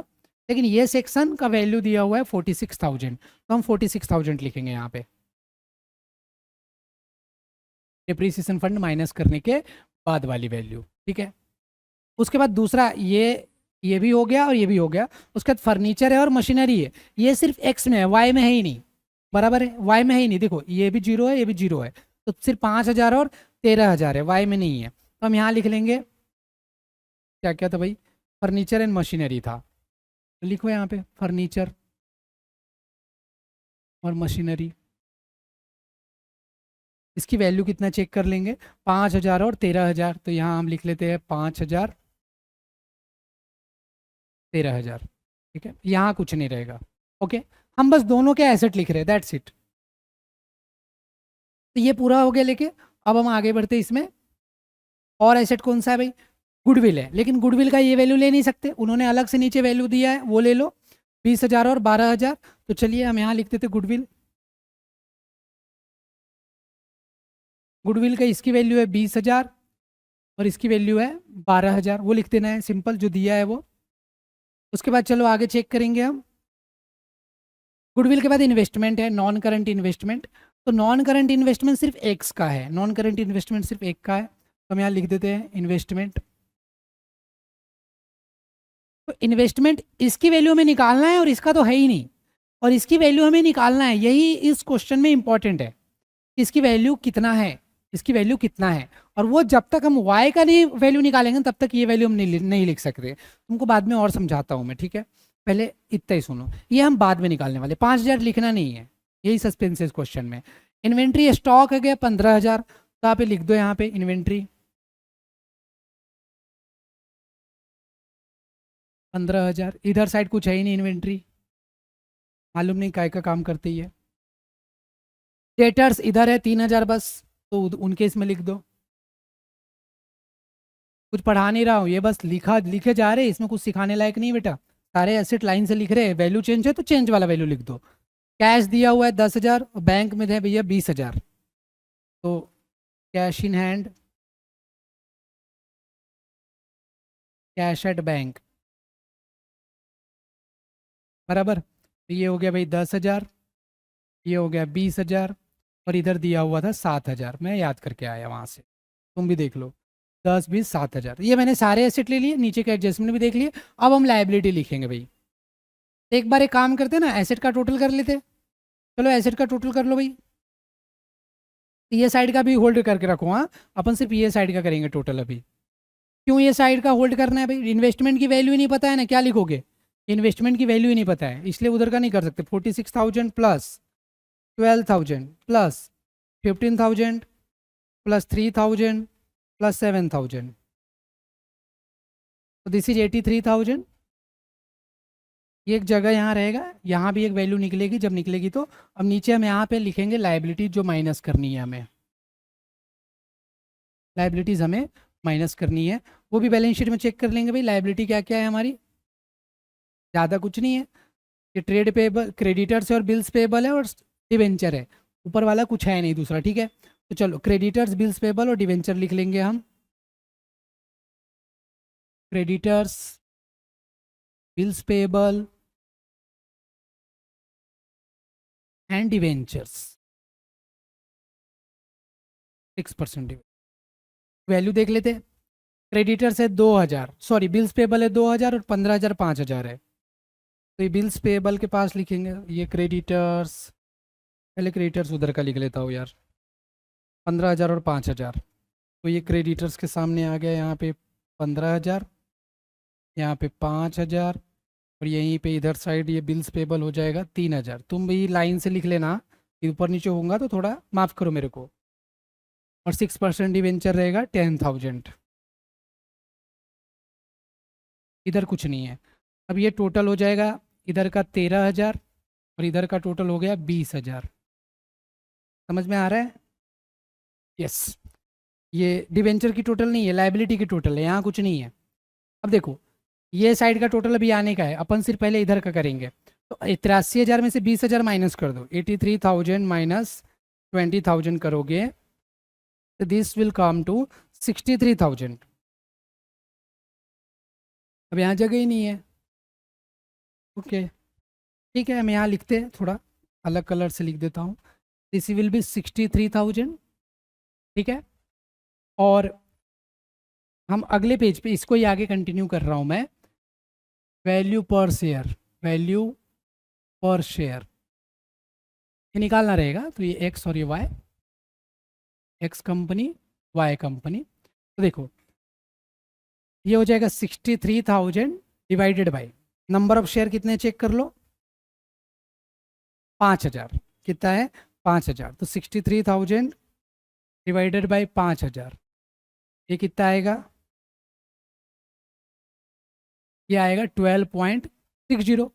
लेकिन ये सेक्शन का वैल्यू दिया हुआ है 46,000, तो हम 46,000 लिखेंगे यहाँ पे, डिप्रिसिएशन फंड माइनस करने के बाद वाली वैल्यू, ठीक है। उसके बाद दूसरा ये भी हो गया और ये भी हो गया। उसके बाद फर्नीचर है और मशीनरी है, ये सिर्फ एक्स में है, वाई में है ही नहीं, बराबर है, वाई में है ही नहीं। देखो ये भी 0 है, ये भी 0 है, तो सिर्फ 5,000 और 13,000 है, वाई में नहीं है। तो हम यहाँ लिख लेंगे, क्या क्या था भाई, फर्नीचर एंड मशीनरी था, तो लिखो यहाँ पे फर्नीचर और मशीनरी। इसकी वैल्यू कितना चेक कर लेंगे, 5,000 और 13,000, तो यहाँ हम लिख लेते हैं 5,000 13,000, ठीक है। यहाँ कुछ नहीं रहेगा, ओके। हम बस दोनों के एसेट लिख रहे हैं, दैट्स इट। तो ये पूरा हो गया लेके, अब हम आगे बढ़ते इसमें। और एसेट कौन सा है भाई, गुडविल है, लेकिन गुडविल का ये वैल्यू ले नहीं सकते, उन्होंने अलग से नीचे वैल्यू दिया है, वो ले लो 20,000 और 12,000। तो चलिए हम यहाँ लिख देते गुडविल। गुडविल का इसकी वैल्यू है 20,000 और इसकी वैल्यू है 12,000, वो लिख देना है सिंपल, जो दिया है वो। उसके बाद चलो आगे चेक करेंगे हम। गुडविल के बाद इन्वेस्टमेंट है, नॉन करंट इन्वेस्टमेंट। तो नॉन करंट इन्वेस्टमेंट सिर्फ एक्स का है, नॉन करंट इन्वेस्टमेंट सिर्फ एक का है, तो हम यहाँ लिख देते हैं इन्वेस्टमेंट। तो इन्वेस्टमेंट इसकी वैल्यू हमें निकालना है और इसका तो है ही नहीं, और इसकी वैल्यू हमें निकालना है, यही इस क्वेश्चन में इंपॉर्टेंट है, इसकी वैल्यू कितना है, इसकी वैल्यू कितना है। और वो जब तक हम y का नहीं वैल्यू निकालेंगे तब तक ये वैल्यू हम नहीं लिख सकते। तुमको बाद में और समझाता हूँ मैं, ठीक है, पहले इतना ही सुनो, ये हम बाद में निकालने वाले, 5,000 लिखना नहीं है, यही सस्पेंस है इस क्वेश्चन में। इन्वेंट्री स्टॉक है गया 15,000, तो आप लिख दो यहाँ पे इन्वेंट्री 15,000। इधर साइड कुछ है ही नहीं इन्वेंट्री, मालूम नहीं काय का काम करती है। डेटर्स इधर है 3,000 बस, तो उनके इसमें लिख दो। कुछ पढ़ा नहीं रहा हूँ, ये बस लिखे जा रहे, इसमें कुछ सिखाने लायक नहीं बेटा, सारे एसेट लाइन से लिख रहे हैं, वैल्यू चेंज है तो चेंज वाला वैल्यू लिख दो। कैश दिया हुआ है 10,000 और बैंक में है भैया 20,000, तो cash in hand, cash at bank, बराबर। तो ये हो गया भाई 10,000, ये हो गया 20,000, और इधर दिया हुआ था 7,000, मैं याद करके आया वहाँ से, तुम भी देख लो, 10 20 7,000। ये मैंने सारे एसेट ले लिए, नीचे के एडजस्टमेंट भी देख लिए। अब हम लाइबिलिटी लिखेंगे भाई। एक बार एक काम करते ना, एसेट का टोटल कर लेते, चलो एसेट का टोटल कर लो भाई। ये साइड का भी होल्ड करके रखो, हाँ अपन सिर्फ ये साइड का करेंगे टोटल अभी। क्यों ये साइड का होल्ड करना है भाई, इन्वेस्टमेंट की वैल्यू ही नहीं पता है ना, क्या लिखोगे, इन्वेस्टमेंट की वैल्यू ही नहीं पता है, इसलिए उधर का नहीं कर सकते। 46,000 प्लस 12,000 प्लस 15,000 प्लस 3,000 प्लस 7,000, तो दिस इज 83,000। ये एक जगह यहाँ रहेगा, यहाँ भी एक वैल्यू निकलेगी, जब निकलेगी तो अब नीचे हम यहाँ पे लिखेंगे लाइबिलिटी जो माइनस करनी है हमें, लाइबिलिटीज हमें माइनस करनी है, वो भी बैलेंस शीट में चेक कर लेंगे भाई लाइबिलिटी क्या क्या है हमारी। ज़्यादा कुछ नहीं है, ये ट्रेड पेबल क्रेडिटर्स है और बिल्स पेबल है और डिवेंचर है, ऊपर वाला कुछ है नहीं दूसरा, ठीक है। तो चलो क्रेडिटर्स बिल्स पेबल और डिवेंचर लिख लेंगे हम। Creditors bills payable and debentures 6% value देख लेते। क्रेडिटर्स है 2000, सॉरी बिल्स पेबल है 2000 और 15,000 5,000 है। तो ये बिल्स पेबल के पास लिखेंगे, ये क्रेडिटर्स, पहले क्रेडिटर्स उधर का लिख लेता हूँ यार, 15,000 और 5,000। तो ये क्रेडिटर्स के सामने आ गया, यहाँ पे 15,000, यहाँ पे 5,000, और यहीं पे इधर साइड ये बिल्स पेबल हो जाएगा 3,000। तुम भी लाइन से लिख लेना, ऊपर नीचे होगा तो थोड़ा माफ़ करो मेरे को। और 6% डिवेंचर रहेगा 10,000। इधर कुछ नहीं है। अब ये टोटल हो जाएगा इधर का 13,000 और इधर का टोटल हो गया 20,000। समझ में आ रहा है? यस। ये डिवेंचर की टोटल नहीं है, लाइबिलिटी की टोटल है, यहाँ कुछ नहीं है। अब देखो ये साइड का टोटल अभी आने का है, अपन सिर्फ पहले इधर का करेंगे। तो 83,000 में से 20,000 माइनस कर दो, 83,000 माइनस 20,000 करोगे तो दिस विल कम टू 63,000। अब यहाँ जगह ही नहीं है। ओके ठीक है, हम यहाँ लिखते हैं, थोड़ा अलग कलर से लिख देता हूँ। This will be 63,000। ठीक है, और हम अगले पेज पे इसको ही आगे कंटिन्यू कर रहा हूँ मैं। वैल्यू पर शेयर, वैल्यू पर शेयर ये निकालना रहेगा। तो ये एक्स और ये Y, X company Y company. तो देखो ये हो जाएगा 63,000 divided by number of share कितने चेक कर लो, 5,000। कितना है? 5,000। तो 63,000 डिवाइडेड बाई 5,000, ये कितना आएगा? ये आएगा 12.60।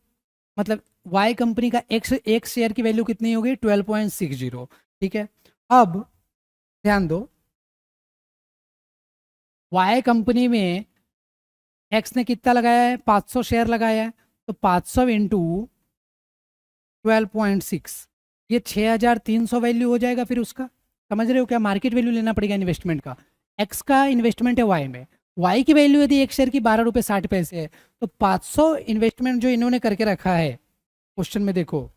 मतलब वाई कंपनी का एक शेयर की वैल्यू कितनी होगी? 12.60। ठीक है, अब ध्यान दो, वाई कंपनी में एक्स ने कितना लगाया है? 500 शेयर लगाया है। तो 500 इंटू 12.6, ये 6,300 वैल्यू हो जाएगा फिर उसका। समझ रहे हो क्या? मार्केट वैल्यू लेना पड़ेगा इन्वेस्टमेंट का। एक्स का इन्वेस्टमेंट है वाई में, वाई की वैल्यू यदि एक शेयर की 12 रुपये 60 पैसे है, तो 500 इन्वेस्टमेंट जो इन्होंने करके रखा है क्वेश्चन में, देखो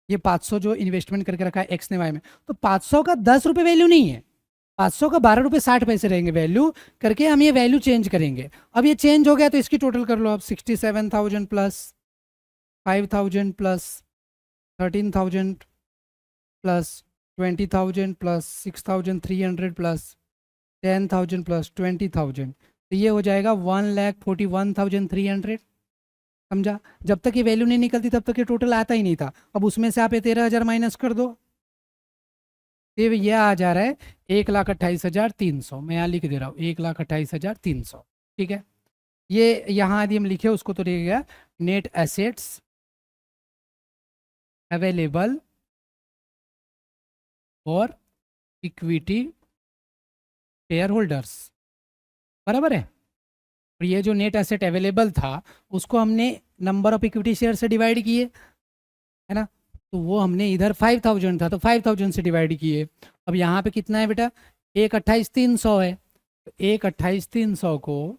ये 500 जो इन्वेस्टमेंट करके रखा है एक्स ने वाई में, तो 500 का 10 रुपये वैल्यू नहीं है, 500 का 12 रुपये 60 पैसे रहेंगे वैल्यू करके। हम ये वैल्यू चेंज करेंगे। अब ये चेंज हो गया तो इसकी टोटल कर लो अब। 67,000 plus 5,000 plus 13,000 plus 20,000 plus 6,300 plus 10,000 plus 20,000, तो ये हो जाएगा 1,41,300। समझा? जब तक ये वैल्यू नहीं निकलती तब तक ये टोटल आता ही नहीं था। अब उसमें से आप ये 13,000 माइनस कर दो, फिर ये आ जा रहा है 1,28,300। मैं यहाँ लिख दे रहा हूँ 1,28,300। ठीक है, ये यहाँ यदि हम लिखे उसको तो रहेगा नेट एसेट्स अवेलेबल और इक्विटी शेयर होल्डर्स, बराबर है। और ये जो नेट एसेट अवेलेबल था उसको हमने नंबर ऑफ इक्विटी शेयर से डिवाइड किए, है ना? तो वो हमने इधर 5,000 था तो 5,000 से डिवाइड किए। अब यहाँ पे कितना है बेटा? 1,28,300 है। तो 1,28,300 को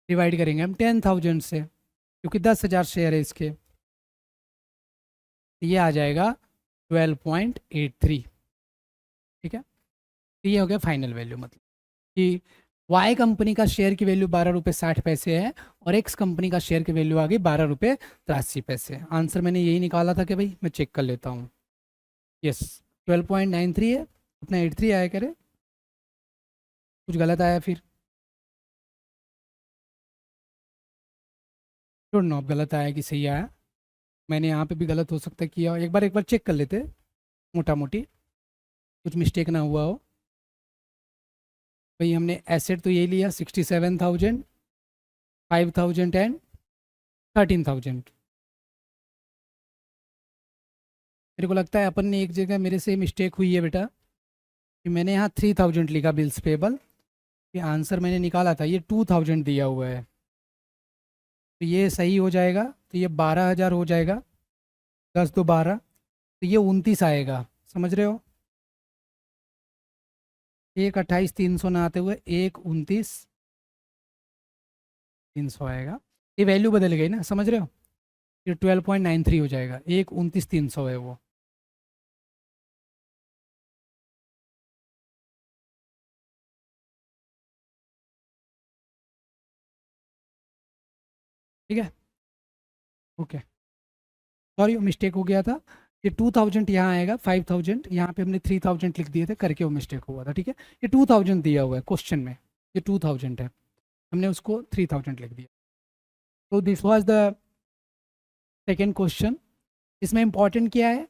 डिवाइड करेंगे हम 10,000 से, क्योंकि 10,000 शेयर है इसके। ये आ जाएगा 12.83। ठीक है, तो ये हो गया फाइनल वैल्यू। मतलब कि वाई कंपनी का शेयर की वैल्यू 12 रुपये 60 पैसे है और एक्स कंपनी का शेयर की वैल्यू आ गई 12 रुपये 83 पैसे। आंसर मैंने यही निकाला था कि भाई, मैं चेक कर लेता हूँ। यस 12.93 है, अपना 83 आया करे, कुछ गलत आया फिर? डोंट नो अब गलत आया कि सही आया। मैंने यहाँ पे भी गलत हो सकता है किया, एक बार चेक कर लेते मोटा मोटी, कुछ मिस्टेक ना हुआ हो। भाई हमने एसेट तो यही लिया 67,000, 5,000 एंड 13,000। मेरे को लगता है अपन ने एक जगह मेरे से मिस्टेक हुई है बेटा, कि मैंने यहाँ 3,000 लिखा बिल्स पेबल। ये आंसर मैंने निकाला था, ये 2,000 दिया हुआ है। तो ये सही हो जाएगा, तो ये 12,000 हो जाएगा, 10 दो 12, तो ये 29 आएगा। समझ रहे हो? 1,28,300 ना आते हुए 1,29,300 आएगा। ये वैल्यू बदल गई ना, समझ रहे हो? ये 12.93 हो जाएगा, 1,29,300 है वो। ठीक है, ओके, सॉरी मिस्टेक हो गया था। ये 2,000 यहाँ आएगा, 5,000 यहाँ पे हमने 3,000 लिख दिए थे, करके वो मिस्टेक हुआ था। ठीक है, ये 2,000 दिया हुआ है क्वेश्चन में, ये 2,000 है, हमने उसको 3,000 लिख दिया। तो this was the second question. इसमें इंपॉर्टेंट क्या है,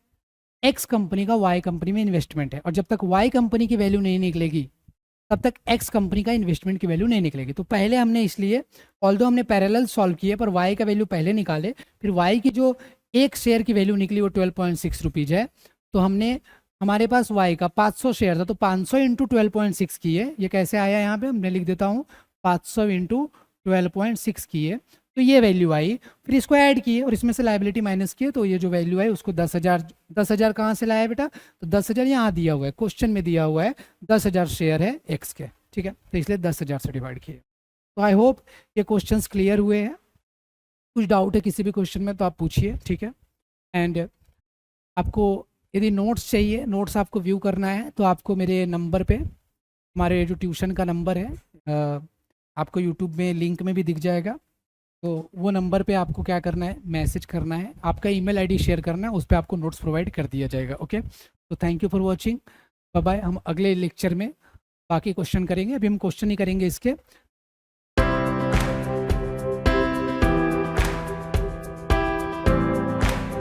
एक्स कंपनी का वाई कंपनी में इन्वेस्टमेंट है, और जब तक वाई कंपनी की वैल्यू नहीं निकलेगी तब तक एक्स कंपनी का इन्वेस्टमेंट की वैल्यू नहीं निकलेगी। तो पहले हमने इसलिए, ऑल्दो हमने पैरेलल सॉल्व किए, पर वाई का वैल्यू पहले निकाले, फिर वाई की जो एक शेयर की वैल्यू निकली वो 12.6 रुपीज़ है। तो हमने, हमारे पास वाई का 500 शेयर था, तो 500 इंटू 12.6 किए। ये कैसे आया, यहाँ पे मैं लिख देता हूँ, 500 इंटू 12.6 किए, तो ये वैल्यू आई। फिर इसको ऐड किए और इसमें से लाइबिलिटी माइनस किए, तो ये जो वैल्यू आई उसको 10,000, 10,000 कहाँ से लाया बेटा, तो 10,000 यहाँ दिया हुआ है, क्वेश्चन में दिया हुआ है 10,000 शेयर है एक्स के। ठीक है, तो इसलिए 10,000 से डिवाइड किए। तो आई होप ये क्वेश्चंस क्लियर हुए हैं। कुछ डाउट है किसी भी क्वेश्चन में तो आप पूछिए। ठीक है, एंड आपको यदि नोट्स चाहिए, नोट्स आपको व्यू करना है, तो आपको मेरे नंबर पे, हमारे जो ट्यूशन का नंबर है, आपको यूट्यूब में लिंक में भी दिख जाएगा, तो वो नंबर पे आपको क्या करना है, मैसेज करना है, आपका ईमेल आईडी शेयर करना है, उस पर आपको नोट्स प्रोवाइड कर दिया जाएगा। ओके, तो thank you for watching, bye bye. हम अगले लेक्चर में बाकी क्वेश्चन करेंगे, अभी हम क्वेश्चन ही करेंगे इसके।